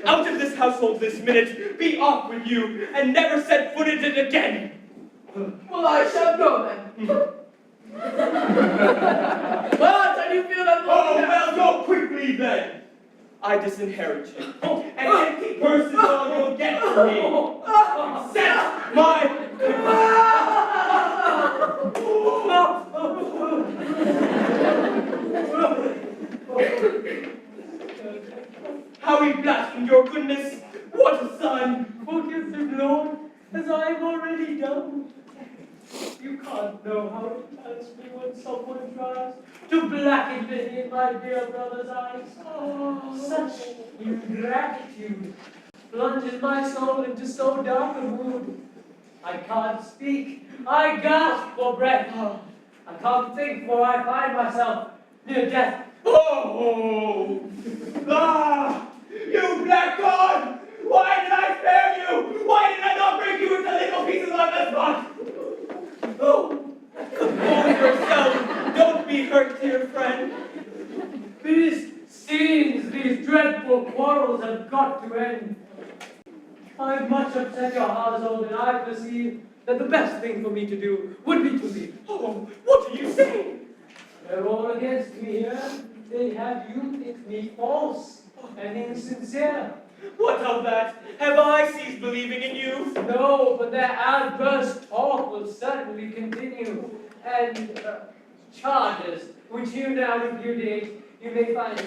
Out of this household this minute, be off with you, and never set foot in it again! Well, I shall go then. Well, do you feel that? Oh, well, go quickly then! I disinherit you, and empty purse is all you'll get from me. Accept my... How he blasphemed your goodness! What a sign! Forgive him, Lord, as I have already done. You can't know how it hurts me when someone tries to blacken me in my dear brother's eyes. Such ingratitude plunges my soul into so dark a mood. I can't speak. I gasp for breath. I can't think, for I find myself near death. Oh! Ah! You blackguard! Why did I spare you? Why did I not break you into little pieces on the spot? Oh! Compose yourself! Don't be hurt, dear friend! These scenes, these dreadful quarrels have got to end. I've much upset your household, and I perceive that the best thing for me to do would be to leave. Oh, what are you saying? They're all against me here. They have you think me false and insincere. What of that? Have I ceased believing in you? No, but their adverse talk will certainly continue. And charges, which you now repudiate, you may find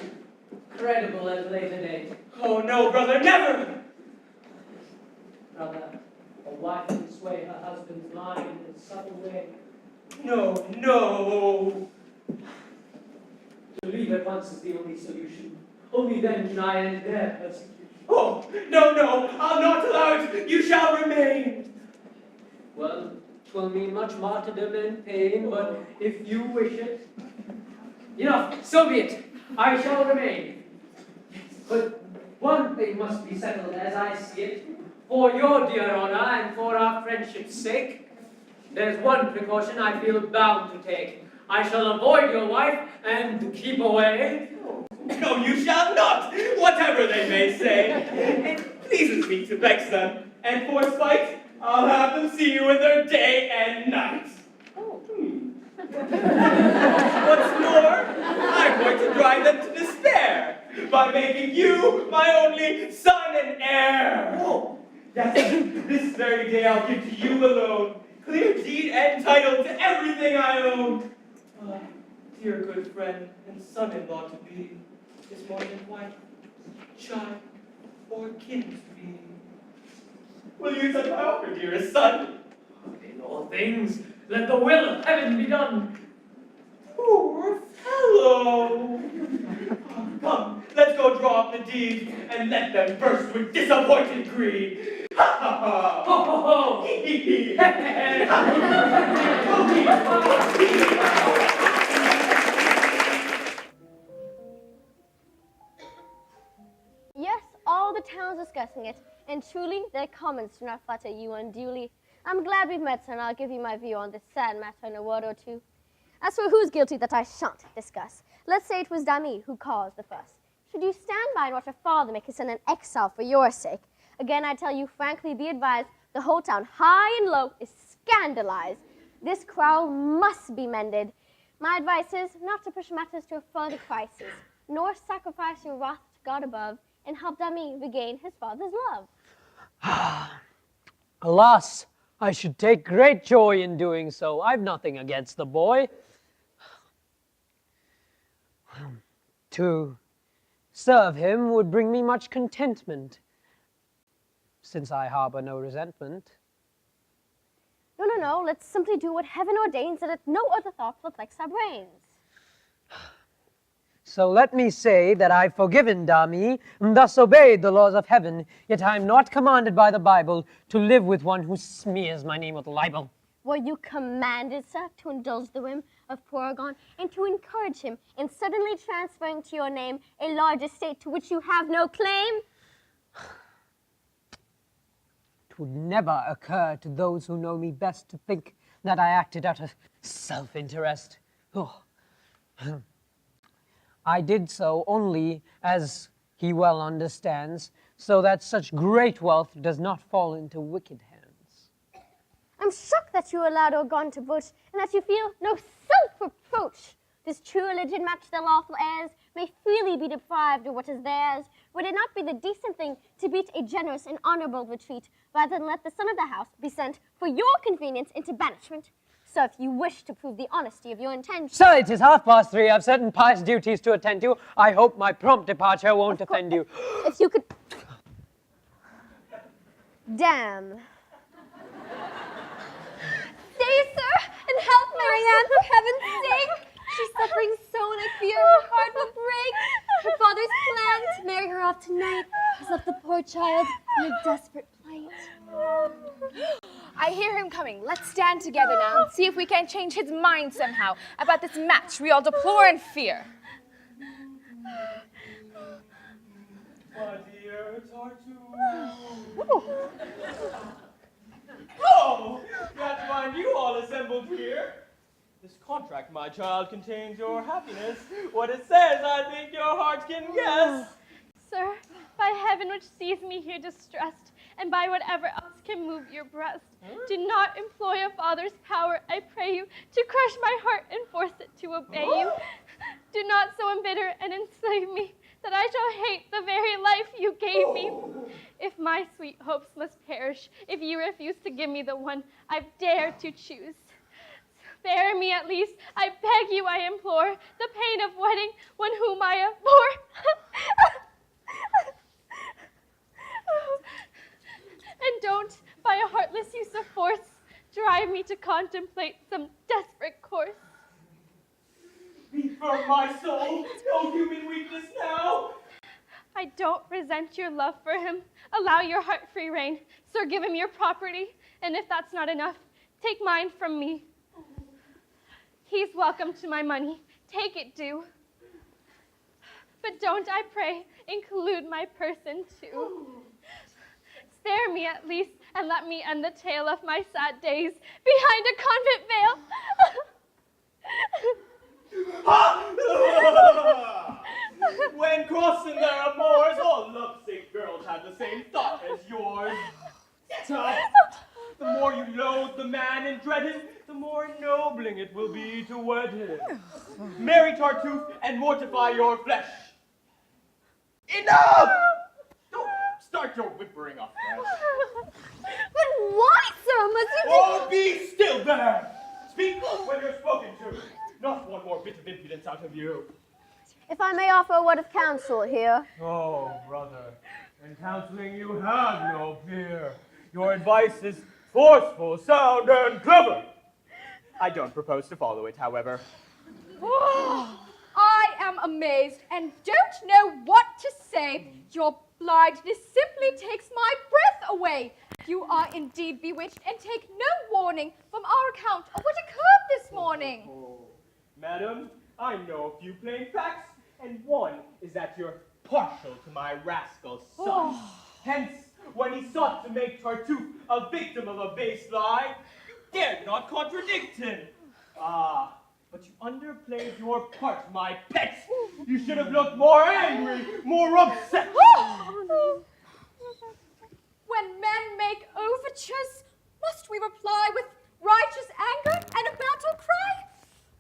credible at a later date. Oh, no, brother, never! Brother, a wife can sway her husband's mind in a subtle way. No, no! To leave at once is the only solution. Only then can I end their persecution. Oh, no, no, I'll not allow it! You shall remain! Well, 'twill mean much martyrdom and pain, but if you wish it, enough, so be it. I shall remain. But one thing must be settled as I see it, for your dear honor and for our friendship's sake. There's one precaution I feel bound to take. I shall avoid your wife and keep away. No, you shall not, whatever they may say. It pleases me to vex them, and for spite, I'll have them see you in their day and night. What's more, I'm going to drive them to despair by making you my only son and heir. Oh, yes, this very day I'll give to you alone clear deed and title to everything I own. Dear good friend and son-in-law to be is more than wife, child, or kin to be. Will you accept my offer, dearest son? In all things, let the will of heaven be done. Poor fellow! Come, let's go draw up the deed and let them burst with disappointed greed. Ha ha ha! Ho ho ho! Hee hee hee! Yes, all the town's discussing it, and truly their comments do not flatter you unduly. I'm glad we've met, sir, and I'll give you my view on this sad matter in a word or two. As for who's guilty, that I shan't discuss. Let's say it was Dami who caused the fuss. Should you stand by and watch a father make his son an exile for your sake? Again, I tell you frankly, be advised, the whole town, high and low, is scandalized. This quarrel must be mended. My advice is not to push matters to a further crisis, nor sacrifice your wrath to God above, and help Dami regain his father's love. Alas, I should take great joy in doing so. I've nothing against the boy. To serve him would bring me much contentment, since I harbor no resentment. No, let's simply do what heaven ordains, so that no other thought perplex our brains. So let me say that I've forgiven Dami, and thus obeyed the laws of heaven, yet I am not commanded by the Bible to live with one who smears my name with libel. Were you commanded, sir, to indulge the whim of poor Orgon, and to encourage him in suddenly transferring to your name a large estate to which you have no claim? It would never occur to those who know me best to think that I acted out of self-interest. Oh. I did so only, as he well understands, so that such great wealth does not fall into wicked hands. I'm shocked that you allowed Orgon to vote, and that you feel no self-reproach. This true religion match their lawful heirs may freely be deprived of what is theirs. Would it not be the decent thing to beat a generous and honorable retreat, rather than let the son of the house be sent for your convenience into banishment? So if you wish to prove the honesty of your intention... Sir, it is 3:30. I've certain pious duties to attend to. I hope my prompt departure won't offend you. If you could... Damn. Stay, sir, and help Marianne, for heaven's sake. She's suffering so, and I fear her heart will break. Her father's plan to marry her off tonight has left the poor child in a desperate plight. I hear him coming. Let's stand together now and see if we can change his mind somehow about this match we all deplore and fear. My dear Tartuffe. Oh, glad to find you all assembled here. This contract, my child, contains your happiness. What it says, I think your heart can guess. Sir, by heaven which sees me here distressed, and by whatever else can move your breast, do not employ a father's power, I pray you, to crush my heart and force it to obey you. Do not so embitter and enslave me, that I shall hate the very life you gave me. If my sweet hopes must perish, if you refuse to give me the one I've dared to choose, spare me at least, I beg you, I implore, the pain of wedding one whom I abhor. And don't, by a heartless use of force, drive me to contemplate some desperate course. Be firm, my soul, no human weakness now. I don't resent your love for him. Allow your heart free rein. Sir, give him your property, and if that's not enough, take mine from me. He's welcome to my money. Take it, do. But don't, I pray, include my person too. Spare me at least, and let me end the tale of my sad days behind a convent veil. When crossing their amours, all lovesick girls have the same thought as yours. So, the more you loathe the man and dread him, the more ennobling it will be to wed him. Marry Tartuffe and mortify your flesh. Enough! Don't start your whimpering afresh. But why, sir, must you Oh, be still there! Speak when you're spoken to. Not one more bit of impudence out of you. If I may offer a word of counsel here. Oh, brother, in counseling you have no peer. Your advice is forceful, sound, and clever. I don't propose to follow it, however. Oh, I am amazed and don't know what to say. Your blindness simply takes my breath away. You are indeed bewitched and take no warning from our account of what occurred this morning. Oh, madam, I know a few plain facts, and one is that you're partial to my rascal son. Hence, when he sought to make Tartuffe a victim of a base lie, you dared not contradict him. Ah, but you underplayed your part, my pet. You should have looked more angry, more upset. When men make overtures, must we reply with righteous anger and a battle cry?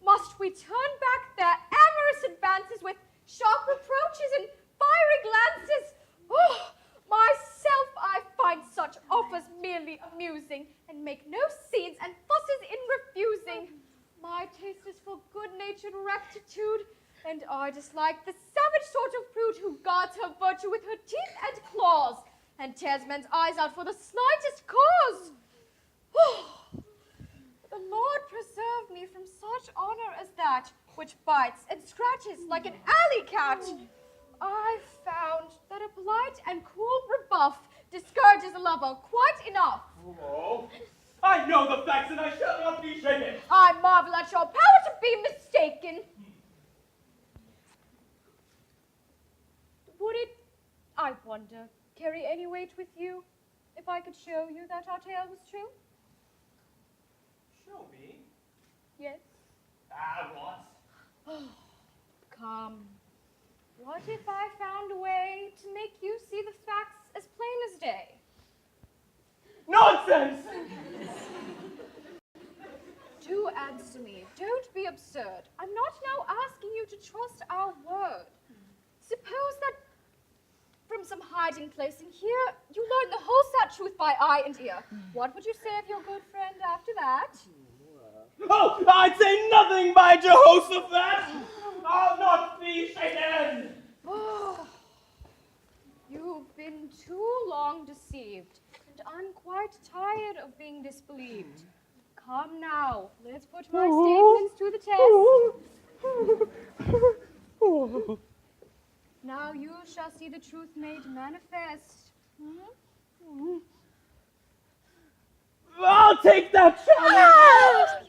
Must we turn back their amorous advances with sharp reproaches and fiery glances? Oh, myself I find such offers merely amusing, and make no scenes and fusses in refusing. My taste is for good-natured rectitude, and I dislike the savage sort of prude who guards her virtue with her teeth and claws, and tears men's eyes out for the slightest cause. The Lord preserve me from such honor as that, which bites and scratches like an alley cat. I found that a polite and cool rebuff discourages a lover quite enough. Oh, I know the facts and I shall not be shaken. I marvel at your power to be mistaken. Would it, I wonder, carry any weight with you if I could show you that our tale was true? Show me. Yes. Ah, what? Come. What if I found a way to make you see the facts as plain as day? Nonsense! Do answer me. Don't be absurd. I'm not now asking you to trust our word. Suppose that from some hiding place in here, you learn the whole sad truth by eye and ear. What would you say of your good friend after that? Oh, I'd say nothing by Jehoshaphat! I'll not be shaken! Oh, you've been too long deceived, and I'm quite tired of being disbelieved. Come now, let's put my statements to the test. Now you shall see the truth made manifest. I'll take that challenge!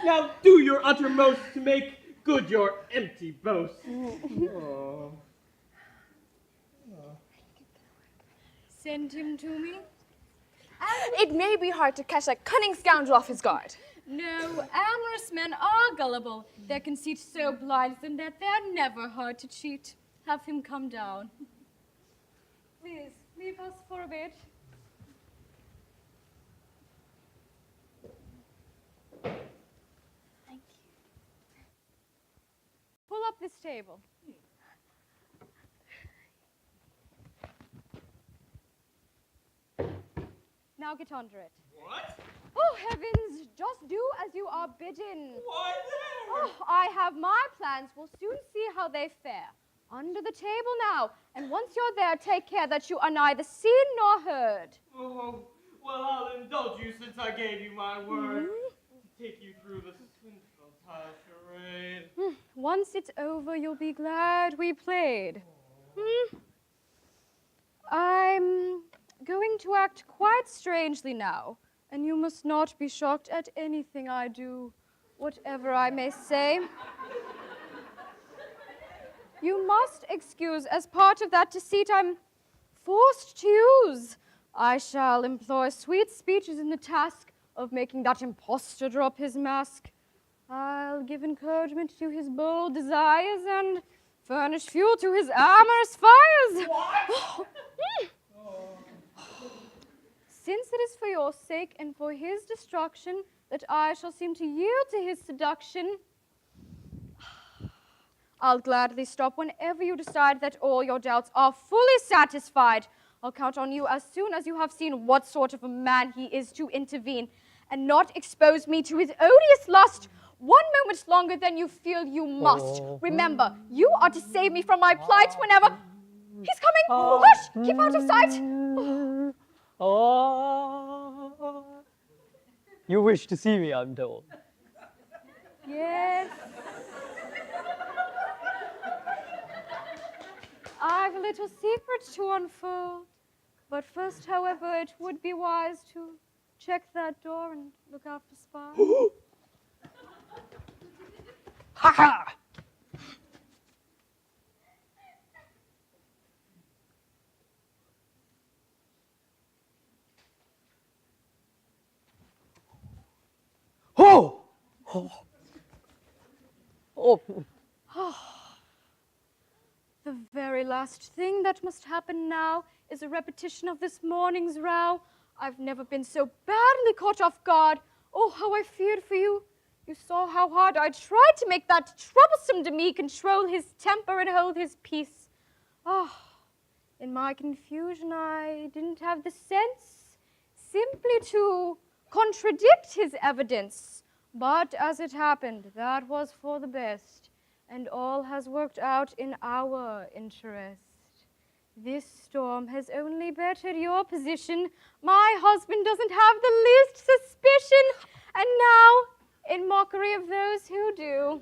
Now do your uttermost to make good your empty boast. Oh. Send him to me. It may be hard to catch that cunning scoundrel off his guard. No, amorous men are gullible. Their conceit so blinds them that they're never hard to cheat. Have him come down. Please, leave us for a bit. Thank you. Pull up this table. Now get under it. What? Oh, heavens, just do as you are bidden. Why there? Oh, I have my plans. We'll soon see how they fare. Under the table now, and once you're there, take care that you are neither seen nor heard. Oh, well, I'll indulge you since I gave you my word to take you through the swindle tile charade. Once it's over, you'll be glad we played. I'm going to act quite strangely now, and you must not be shocked at anything I do, whatever I may say. You must excuse, as part of that deceit I'm forced to use, I shall employ sweet speeches in the task of making that impostor drop his mask. I'll give encouragement to his bold desires and furnish fuel to his amorous fires. What? Since it is for your sake and for his destruction that I shall seem to yield to his seduction, I'll gladly stop whenever you decide that all your doubts are fully satisfied. I'll count on you as soon as you have seen what sort of a man he is to intervene and not expose me to his odious lust 1 moment longer than you feel you must. Remember, you are to save me from my plight whenever... He's coming! Hush! Keep out of sight! You wish to see me, I'm told. Yes. I've a little secret to unfold. But first, however, it would be wise to check that door and look out for spies. Ha ha! Oh! Oh! Oh! The very last thing that must happen now is a repetition of this morning's row. I've never been so badly caught off guard. Oh, how I feared for you. You saw how hard I tried to make that troublesome Demi control his temper and hold his peace. Oh, in my confusion, I didn't have the sense simply to contradict his evidence. But as it happened, that was for the best, and all has worked out in our interest. This storm has only bettered your position. My husband doesn't have the least suspicion, and now, in mockery of those who do,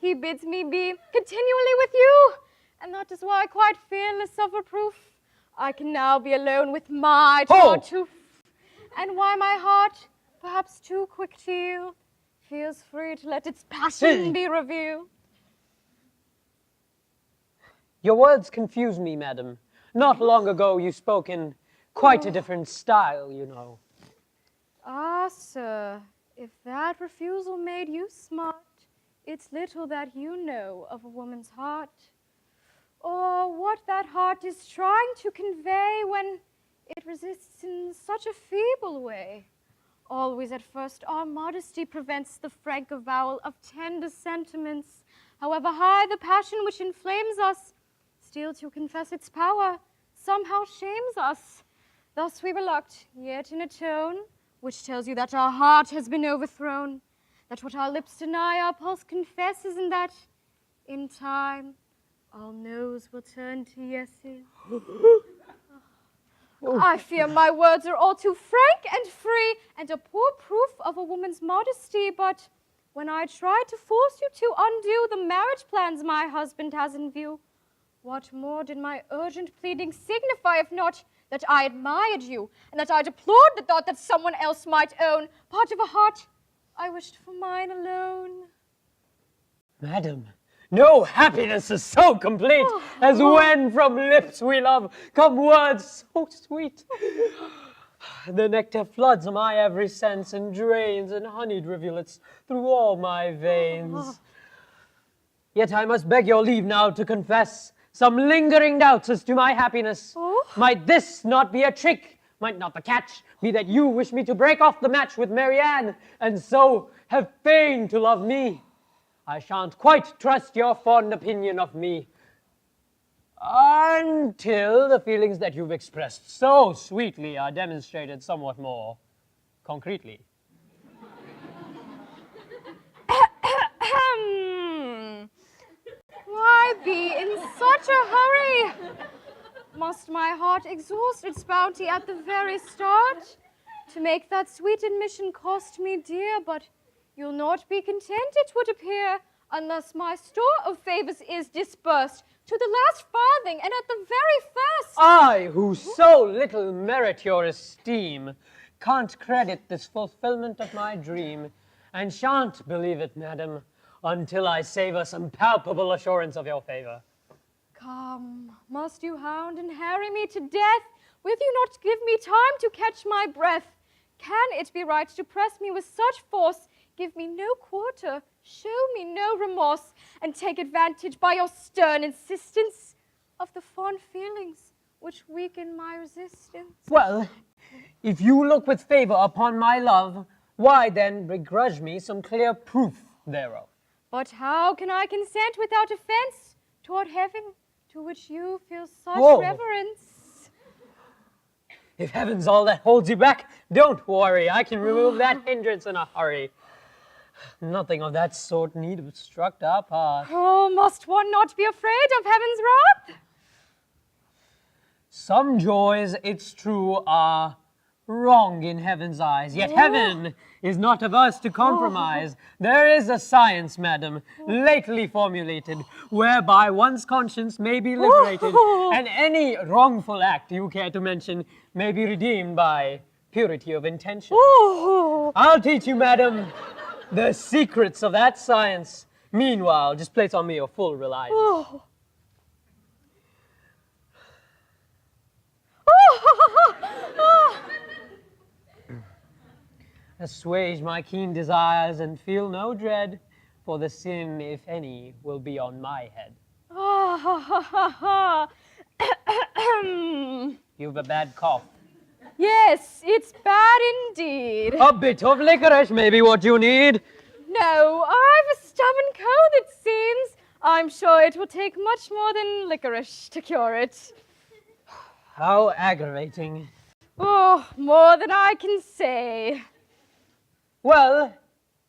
he bids me be continually with you, and that is why, quite fearless of reproof, I can now be alone with my Tartuffe, and why my heart, perhaps too quick to yield, feels free to let its passion be revealed. Your words confuse me, madam. Not long ago you spoke in quite a different style, you know. Ah, sir, if that refusal made you smart, it's little that you know of a woman's heart, or what that heart is trying to convey when it resists in such a feeble way. Always at first our modesty prevents the frank avowal of tender sentiments, however high the passion which inflames us. Still to confess its power somehow shames us. Thus we reluct, yet in a tone which tells you that our heart has been overthrown, that what our lips deny our pulse confesses, and that in time our no's will turn to yeses. I fear my words are all too frank and free, and a poor proof of a woman's modesty, but when I try to force you to undo the marriage plans my husband has in view, what more did my urgent pleading signify, if not that I admired you, and that I deplored the thought that someone else might own part of a heart I wished for mine alone? Madam, no happiness is so complete as when from lips we love come words so sweet. The nectar floods my every sense and drains in honeyed rivulets through all my veins. Yet I must beg your leave now to confess some lingering doubts as to my happiness. Might this not be a trick? Might not the catch be that you wish me to break off the match with Marianne, and so have feigned to love me? I shan't quite trust your fond opinion of me until the feelings that you've expressed so sweetly are demonstrated somewhat more concretely. Why be in such a hurry? Must my heart exhaust its bounty at the very start? To make that sweet admission cost me dear, but you'll not be content, it would appear, unless my store of favors is dispersed to the last farthing and at the very first. I, who so little merit your esteem, can't credit this fulfillment of my dream, and shan't believe it, madam, until I savor some palpable assurance of your favor. Come, must you hound and harry me to death? Will you not give me time to catch my breath? Can it be right to press me with such force? Give me no quarter, show me no remorse, and take advantage by your stern insistence of the fond feelings which weaken my resistance. Well, if you look with favor upon my love, why then begrudge me some clear proof thereof? But how can I consent without offense toward heaven, to which you feel such Whoa. reverence? If heaven's all that holds you back, don't worry, I can remove that hindrance in a hurry. Nothing of that sort need obstruct our path. Oh, must one not be afraid of heaven's wrath? Some joys, it's true, are wrong in heaven's eyes, yet heaven is not averse to compromise. There is a science, madam, lately formulated, whereby one's conscience may be liberated, and any wrongful act you care to mention may be redeemed by purity of intention. I'll teach you, madam, the secrets of that science. Meanwhile, just place on me your full reliance. Assuage my keen desires and feel no dread, for the sin, if any, will be on my head. You've a bad cough. Yes, it's bad indeed. A bit of licorice may be what you need. No, I've a stubborn cold, it seems. I'm sure it will take much more than licorice to cure it. How aggravating. Oh, more than I can say. Well,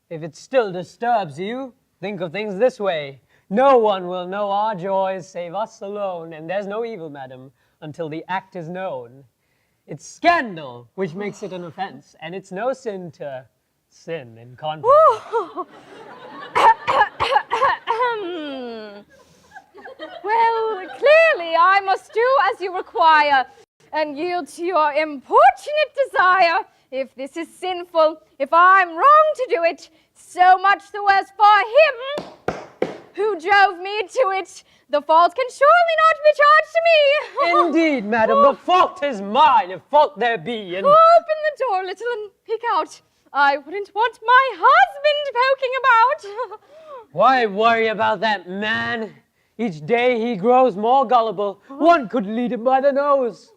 if it still disturbs you, think of things this way. No one will know our joys save us alone, and there's no evil, madam, until the act is known. It's scandal which makes it an offense, and it's no sin to sin in confidence. Well, clearly I must do as you require, and yield to your importunate desire. If this is sinful, if I'm wrong to do it, so much the worse for him who drove me to it. The fault can surely not be charged to me. Indeed, madam, the fault is mine, if fault there be. And open the door a little and peek out. I wouldn't want my husband poking about. why worry about that man? Each day he grows more gullible. One could lead him by the nose.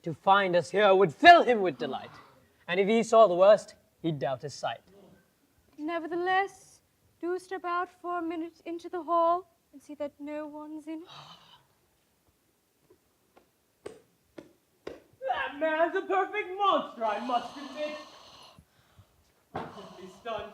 To find us here would fill him with delight. And if he saw the worst, he'd doubt his sight. Nevertheless, do step out for a minute into the hall and see that no one's in. That man's a perfect monster, I must admit. I'm simply stunned.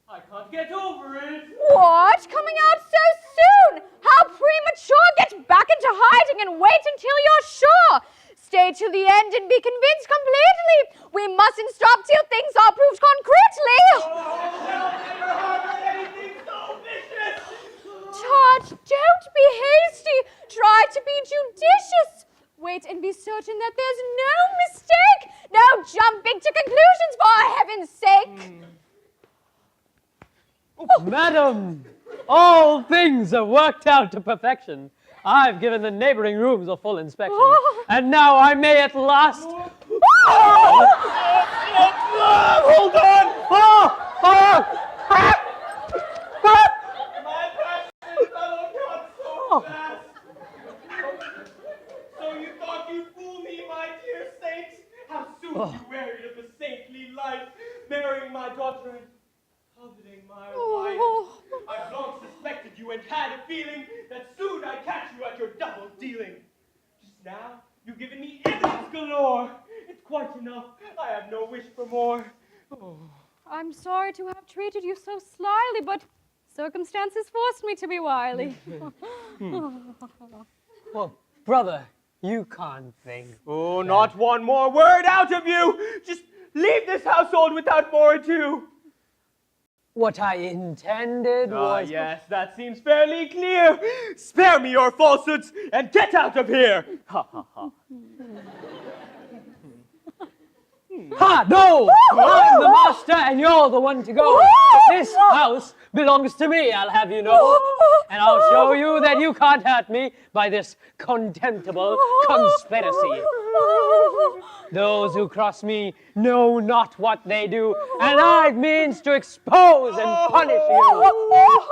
I can't get over it. What? Coming out so soon? How premature! Get back into hiding and wait until you're sure. Stay till the end and be convinced completely. We mustn't stop till things are proved concretely. Tart, don't be hasty. Try to be judicious. Wait and be certain that there's no mistake. No jumping to conclusions, for heaven's sake. Madam, all things are worked out to perfection. I've given the neighboring rooms a full inspection, and now I may at last... Hold on! My passionate fellow got so fast. So you thought you'd fool me, my dear saints? How soon you wearied of the saintly life, marrying my daughter and coveting my wife. I've long suspected you and had a feeling that soon I'd catch you at your double dealing. Just now, you've given me evidence galore. It's quite enough. I have no wish for more. I'm sorry to have treated you so slyly, but circumstances forced me to be wily. Well, brother, you can't think. Oh, not one more word out of you! Just leave this household without more ado. What I intended was... Yes, that seems fairly clear. Spare me your falsehoods and get out of here. Ha ha ha. Ha, no! I'm the master and you're the one to go. This house belongs to me, I'll have you know. And I'll show you that you can't hurt me by this contemptible conspiracy. Those who cross me know not what they do, and I means to expose and punish you.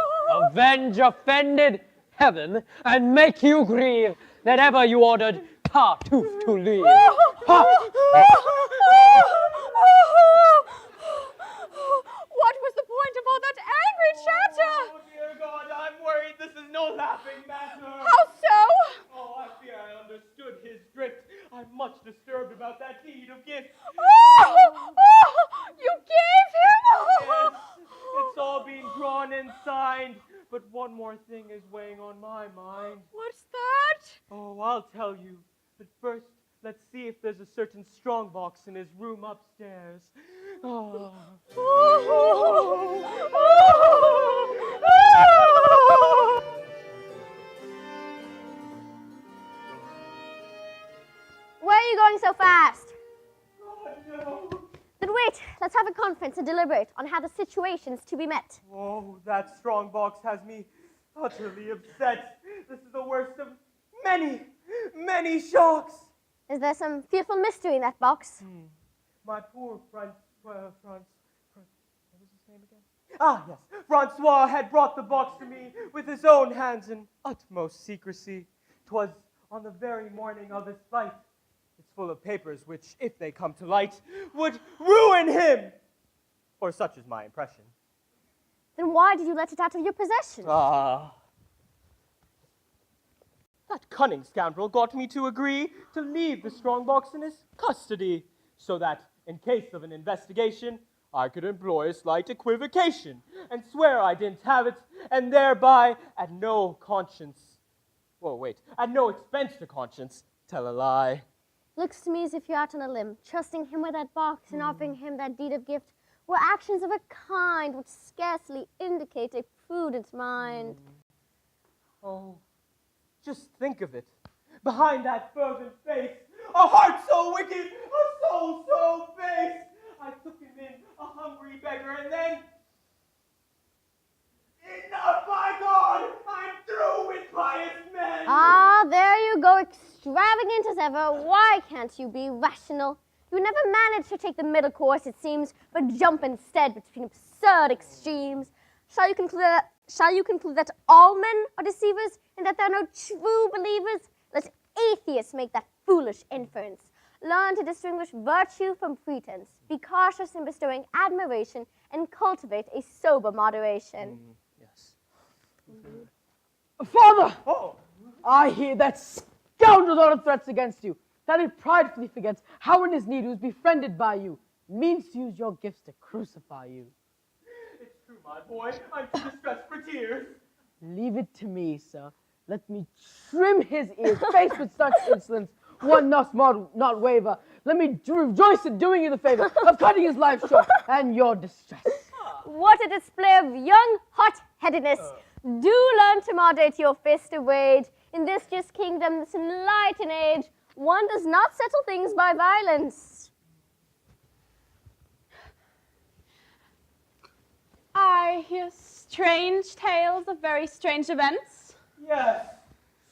Avenge offended heaven and make you grieve that ever you ordered Tartuffe to leave. Ha! What was the point of all that angry chatter? Oh, dear God, I'm worried this is no laughing matter. How so? Oh, I fear I understood his drift. I'm much disturbed about that deed of gift. You gave him? Yes, it's all been drawn and signed, but one more thing is weighing on my mind. What's that? Oh, I'll tell you. But first, let's see if there's a certain strongbox in his room upstairs. Oh. Where are you going so fast? Oh, no. Then wait, let's have a conference and deliberate on how the situation's to be met. Oh, that strongbox has me utterly upset. This is the worst of many, many shocks. Is there some fearful mystery in that box? My poor what was his name again? Ah, yes. Francois had brought the box to me with his own hands in utmost secrecy. 'Twas on the very morning of his flight. It's full of papers which, if they come to light, would ruin him. Or such is my impression. Then why did you let it out of your possession? That cunning scoundrel got me to agree to leave the strongbox in his custody, so that, in case of an investigation, I could employ a slight equivocation and swear I didn't have it, and thereby, at no expense to conscience, tell a lie. Looks to me as if you're out on a limb, trusting him with that box and offering him that deed of gift were actions of a kind which scarcely indicate a prudent mind. Oh, just think of it. Behind that fervent face, a heart so wicked, a soul so base. I took him in, a hungry beggar, and then... Enough, my God! I'm through with pious men! Ah, there you go, extravagant as ever. Why can't you be rational? You never manage to take the middle course, it seems, but jump instead between absurd extremes. Shall you conclude that all men are deceivers and that there are no true believers? Let atheists make that foolish inference. Learn to distinguish virtue from pretense. Be cautious in bestowing admiration and cultivate a sober moderation. Yes. Father! Oh! I hear that scoundrel's order threats against you, that he pridefully forgets how in his need he was befriended by you, means to use your gifts to crucify you. It's true, my boy. I'm too distressed for tears. Leave it to me, sir. Let me trim his ears, faced with such insolence, one must not waver. Let me rejoice in doing you the favor of cutting his life short and your distress. What a display of young hot-headedness. Do learn to moderate your fist of rage. In this just kingdom, this enlightened age, one does not settle things by violence. I hear strange tales of very strange events. Yes,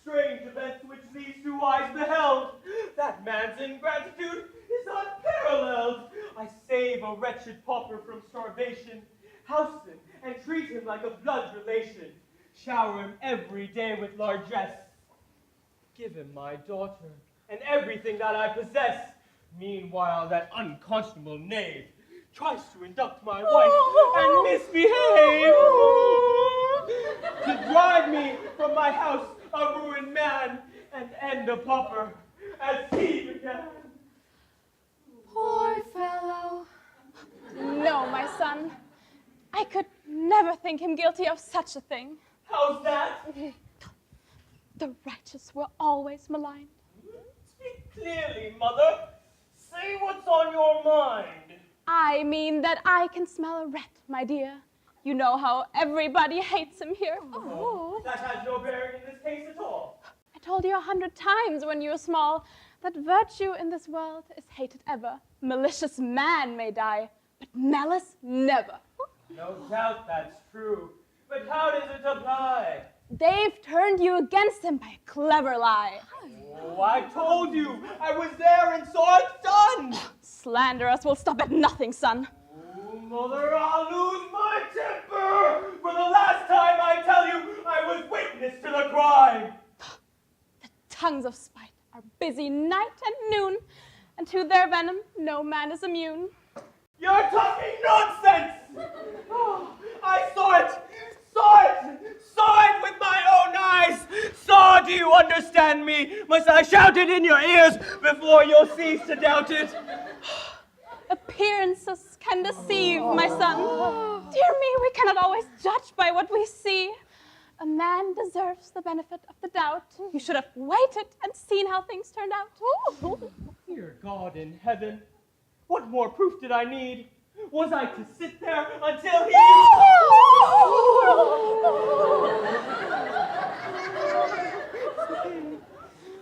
strange events which these two eyes beheld. That man's ingratitude is unparalleled. I save a wretched pauper from starvation, house him, and treat him like a blood relation, shower him every day with largesse, give him my daughter and everything that I possess. Meanwhile, that unconscionable knave tries to induct my wife and misbehave, to drive me from my house a ruined man and end a pauper as he began. Poor fellow. No, my son. I could never think him guilty of such a thing. How's that? The righteous were always maligned. Speak clearly, mother. Say what's on your mind. I mean that I can smell a rat, my dear. You know how everybody hates him here. Oh, that has no bearing in this case at all. I told you 100 times when you were small, that virtue in this world is hated ever. Malicious man may die, but malice never. No doubt that's true. But how does it apply? They've turned you against him by a clever lie. Oh, I told you. I was there and saw it done. Slanderers will stop at nothing, son. Oh, Mother, I'll lose my temper. For the last time I tell you, I was witness to the crime. The tongues of spite are busy night and noon, and to their venom no man is immune. You're talking nonsense! Oh, I saw it with my own eyes! Do you understand me? Must I shout it in your ears before you'll cease to doubt it? Appearances can deceive, my son. Dear me, we cannot always judge by what we see. A man deserves the benefit of the doubt. You should have waited and seen how things turned out. Dear God in heaven, what more proof did I need? Was I to sit there until he...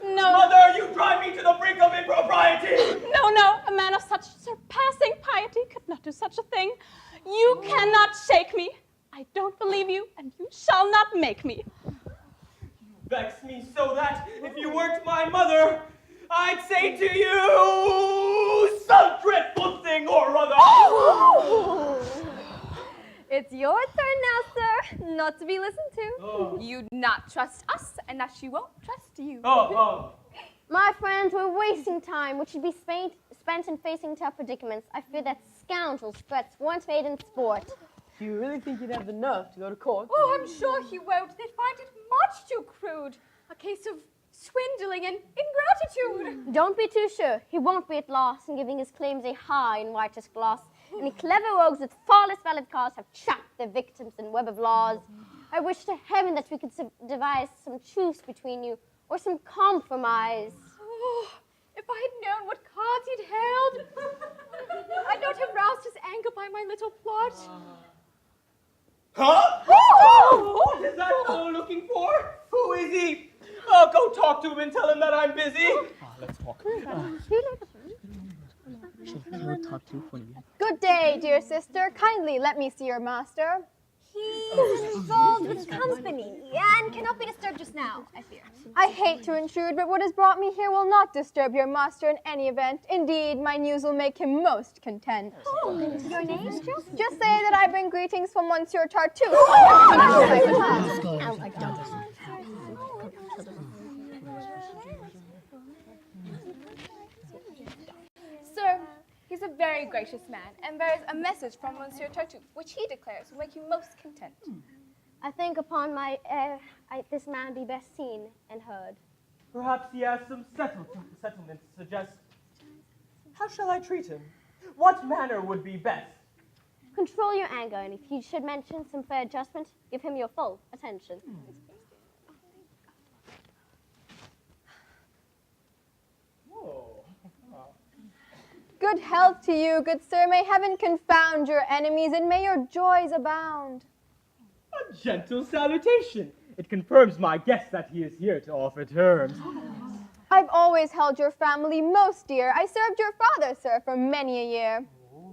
No. Mother, you drive me to the brink of impropriety! No, a man of such surpassing piety could not do such a thing. You cannot shake me. I don't believe you, and you shall not make me. Vex me so that, if you weren't my mother, I'd say to you some dreadful thing or other. It's your turn now, sir, not to be listened to. Oh. You'd not trust us, and that she won't trust you. Oh. My friends, we're wasting time, which should be spent in facing tough predicaments. I fear that scoundrel's threats weren't made in sport. Do you really think you'd have the nerve to go to court? Oh, I'm sure he won't. They'd find it much too crude. A case of swindling and ingratitude. Don't be too sure. He won't be at loss in giving his claims a high and righteous gloss. Any clever rogues with far less valid cause have trapped their victims in web of laws. I wish to heaven that we could devise some truce between you, or some compromise. Oh, if I had known what cards he'd held, I'd not have roused his anger by my little plot. Huh? Oh! What is that fellow looking for? Who is he? Go talk to him and tell him that I'm busy. Let's talk. Good day, dear sister. Kindly let me see your master. He's involved with company and cannot be disturbed just now, I fear. I hate to intrude, but what has brought me here will not disturb your master in any event. Indeed, my news will make him most content. Oh, your name? Just say that I bring greetings from Monsieur Tartuffe. Oh my God. Sir, he's a very gracious man, and bears a message from Monsieur Tartuffe, which he declares will make you most content. I think upon my this man be best seen and heard. Perhaps he has some settlement to suggest. How shall I treat him? What manner would be best? Control your anger, and if he should mention some fair adjustment, give him your full attention. Good health to you, good sir. May heaven confound your enemies, and may your joys abound. A gentle salutation. It confirms my guess that he is here to offer terms. I've always held your family most dear. I served your father, sir, for many a year. Oh,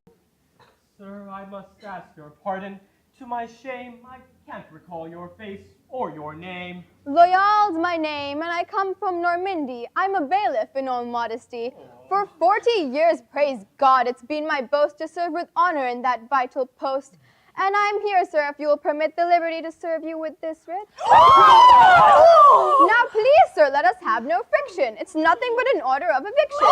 sir, I must ask your pardon. To my shame, I can't recall your face or your name. Loyal's my name, and I come from Normandy. I'm a bailiff in all modesty. For 40 years, praise God, it's been my boast to serve with honor in that vital post. And I'm here, sir, if you will permit the liberty to serve you with this writ. Now, please, sir, let us have no friction. It's nothing but an order of eviction.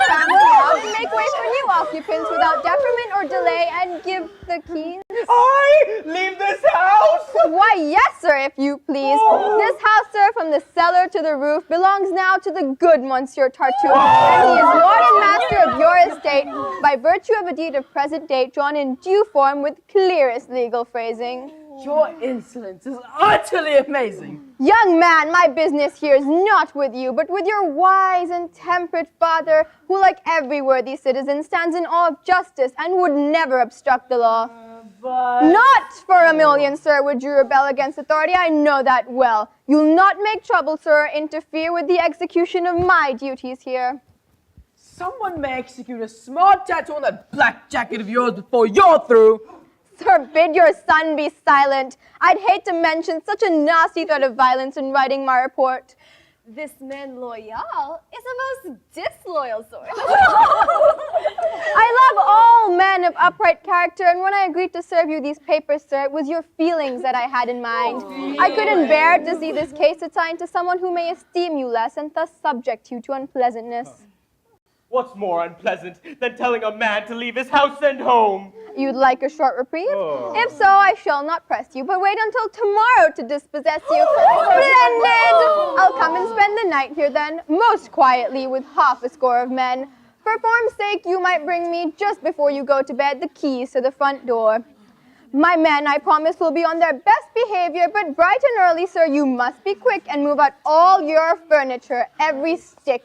Family out and make way for new occupants without detriment or delay, and give the keys. I leave this house? Why, yes, sir, if you please. This house, sir, from the cellar to the roof, belongs now to the good Monsieur Tartuffe, and he is lord and master of your estate by virtue of a deed of present date drawn in due form with clearest legal phrasing. Your insolence is utterly amazing. Young man, my business here is not with you, but with your wise and temperate father, who, like every worthy citizen, stands in awe of justice and would never obstruct the law. But... Not As for a million, sir, would you rebel against authority? I know that well. You'll not make trouble, sir, interfere with the execution of my duties here. Someone may execute a smart tattoo on that black jacket of yours before you're through. Sir, bid your son be silent. I'd hate to mention such a nasty threat of violence in writing my report. This man Loyal is a most disloyal sort. I love all men of upright character, and when I agreed to serve you these papers, sir, it was your feelings that I had in mind. I couldn't bear to see this case assigned to someone who may esteem you less and thus subject you to unpleasantness. What's more unpleasant than telling a man to leave his house and home? You'd like a short reprieve? Oh. If so, I shall not press you, but wait until tomorrow to dispossess you. Splendid! I'll come and spend the night here then, most quietly with half a score of men. For form's sake, you might bring me, just before you go to bed, the keys to the front door. My men, I promise, will be on their best behavior, but bright and early, sir, you must be quick and move out all your furniture, every stick.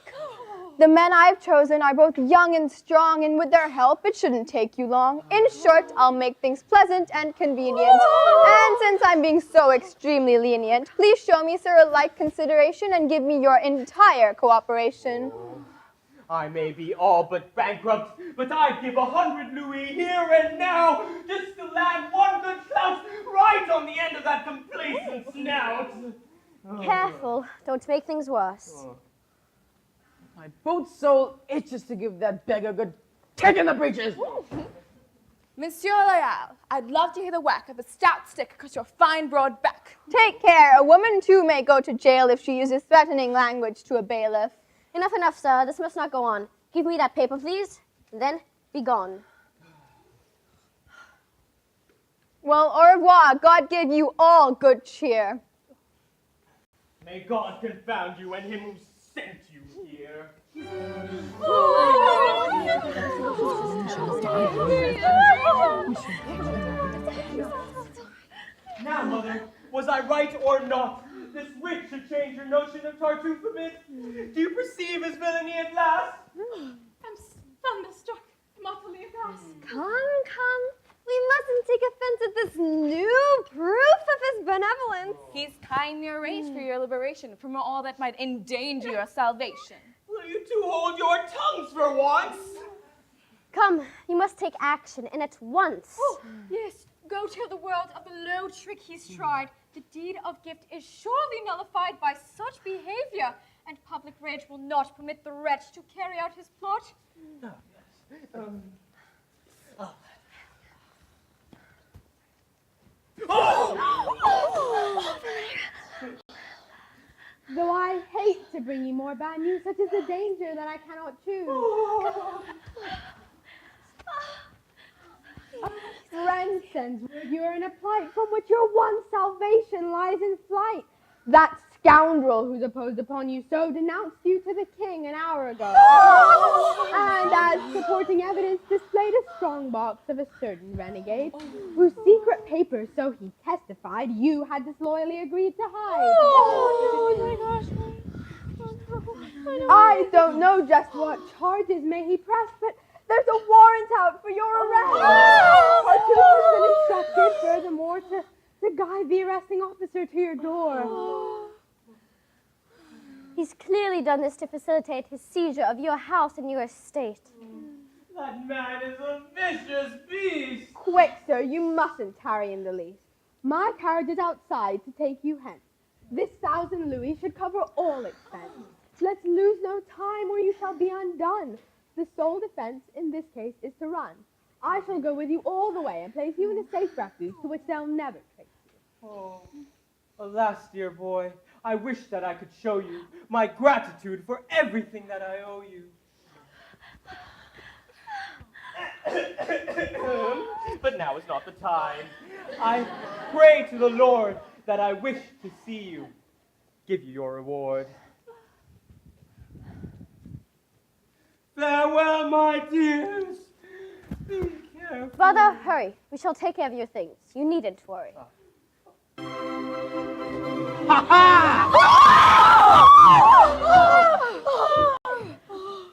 The men I've chosen are both young and strong, and with their help, it shouldn't take you long. In short, I'll make things pleasant and convenient. And since I'm being so extremely lenient, please show me, sir, a like consideration and give me your entire cooperation. I may be all but bankrupt, but I'd give 100 louis here and now just to land one good clout right on the end of that complacent snout. Careful, don't make things worse. My both soul itches to give that beggar a good kick in the breeches. Monsieur Loyal, I'd love to hear the whack of a stout stick across your fine broad back. Take care. A woman, too, may go to jail if she uses threatening language to a bailiff. Enough, sir. This must not go on. Give me that paper, please, and then be gone. Well, au revoir. God give you all good cheer. May God confound you and him who sent you here. Now, Mother, was I right or not? This witch should change your notion of Tartuffe a bit. Do you perceive his villainy at last? I'm thunderstruck, utterly aghast. Come. We mustn't take offense at this new proof of his benevolence. He's kindly arranged for your liberation from all that might endanger your salvation. Will you two hold your tongues for once? Come, you must take action, and at once. Oh, yes, go tell the world of the low trick he's tried. The deed of gift is surely nullified by such behavior, and public rage will not permit the wretch to carry out his plot. Though I hate to bring you more bad news, such is the danger that I cannot choose. Friend sends word you are in a plight from which your one salvation lies in flight. That scoundrel who's opposed upon you so denounced you to the king an hour ago. And as supporting evidence displayed a strong box of a certain renegade whose secret papers, so he testified, you had disloyally agreed to hide. Oh my gosh. I don't know just what charges may he press, but there's a warrant out for your arrest. Tartuffe has been instructed, furthermore, to guide the arresting officer to your door. He's clearly done this to facilitate his seizure of your house and your estate. That man is a vicious beast. Quick, sir, you mustn't tarry in the least. My carriage is outside to take you hence. This 1,000 louis should cover all expense. Let's lose no time or you shall be undone. The sole defense in this case is to run. I shall go with you all the way and place you in a safe refuge to which they'll never trace you. Oh, alas, dear boy, I wish that I could show you my gratitude for everything that I owe you. But now is not the time. I pray to the Lord that I wish to see you. Give you your reward. Farewell, my dears. Be careful. Father, hurry. We shall take care of your things. You needn't worry.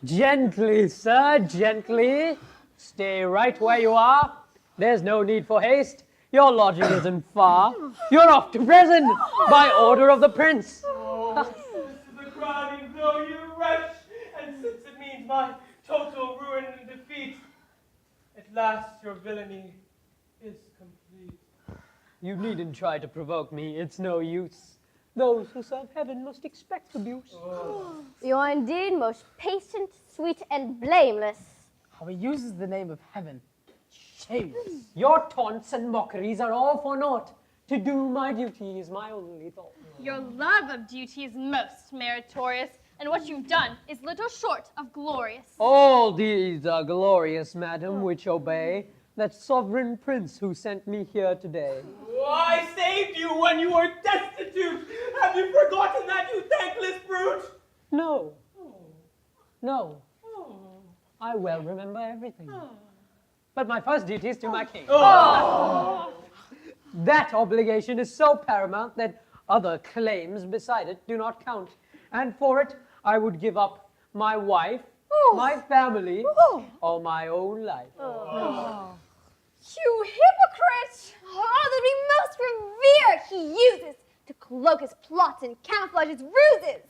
Gently, sir, gently. Stay right where you are. There's no need for haste. Your lodging isn't far. You're off to prison by order of the prince. Oh, this is a crowning blow, you wretch! And since it means my total ruin and defeat, at last your villainy is complete. You needn't try to provoke me. It's no use. Those who serve heaven must expect abuse. Oh. You are indeed most patient, sweet, and blameless. How he uses the name of heaven. Shameless. Your taunts and mockeries are all for naught. To do my duty is my only thought. Your love of duty is most meritorious, and what you've done is little short of glorious. All deeds are glorious, madam, which obey that sovereign prince who sent me here today. Oh, I saved you when you were destitute! Have you forgotten that, you thankless brute? No. No. I well remember everything. But my first duty is to my king. That obligation is so paramount that other claims beside it do not count. And for it, I would give up my wife, my family, or my own life. You hypocrite! Oh, that we most revere he uses to cloak his plots and camouflage his ruses.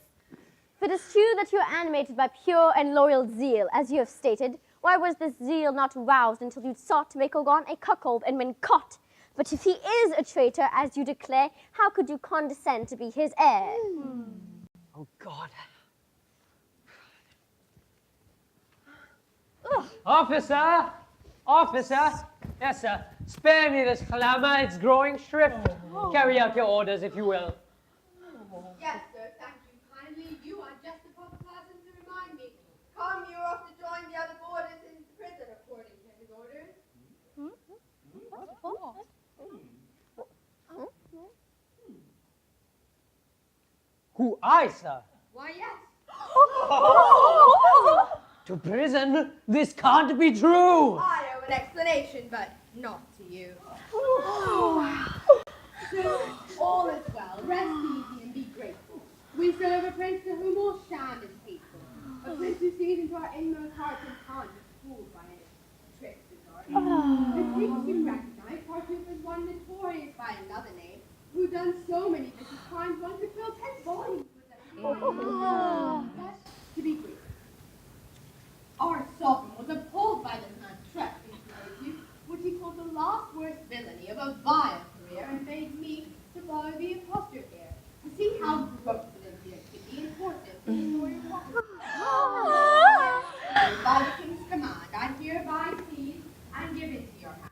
If it is true that you are animated by pure and loyal zeal, as you have stated, why was this zeal not roused until you sought to make Orgon a cuckold and been caught? But if he is a traitor, as you declare, how could you condescend to be his heir? Oh, God. Ugh. Officer! Officer! Yes, sir. Spare me this clamor. It's growing shrift. Carry out your orders, if you will. Yes, sir, thank you kindly. You are just the proper person to remind me. Come, you're off to join the other boarders in prison according to his orders. Who, I, sir? Why, yes. To prison? This can't be true. I owe an explanation, but not to you. Sir, all is well. Rest easy and be grateful. We serve a prince to whom all sham is hateful. A prince who sees into our inmost hearts and can't be fooled by any tricks of ours. The king you recognize, Tartuffe is one notorious by another name, who done so many vicious crimes one could fill 10 volumes with them. Best to be brief. Our sovereign was appalled by this man's treachery towards you, which he called the last worst villainy of a vile career, and bade me to follow the imposture here, to see how gross Olympia could be and force it to restore your property. And by the king's command, I hereby seize and give it to your hand.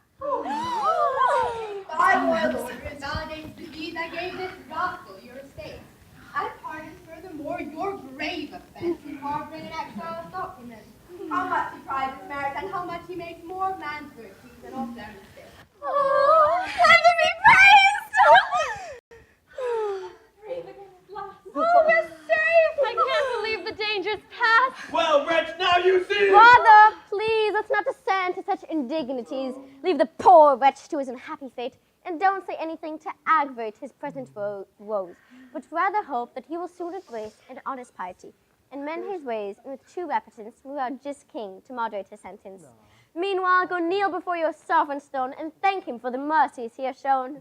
By royal order, it validates the deed I gave this rascal your estate. I pardon furthermore your grave offense in harboring an exile document. How much he prides his merit and how much he makes more of man's virtues than of their mistakes. Heaven be praised! Oh, we're safe! I can't believe the danger's past. Well, wretch, now you see! Father, please, let's not descend to such indignities. Leave the poor wretch to his unhappy fate, and don't say anything to aggravate his present woes, but rather hope that he will soon embrace an honest piety, and mend his ways, and with true repentance move our just king to moderate his sentence. No. Meanwhile, go kneel before your sovereign stone, and thank him for the mercies he has shown.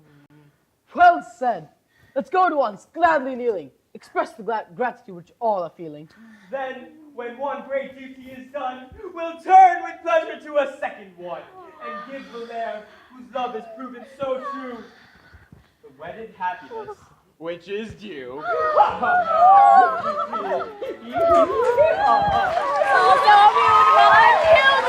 Well said. Let's go at once, gladly kneeling. Express the gratitude which all are feeling. Then, when one great duty is done, we'll turn with pleasure to a second one, and give Valere, whose love has proven so true, the wedded happiness which is due. Oh, so beautiful and cute!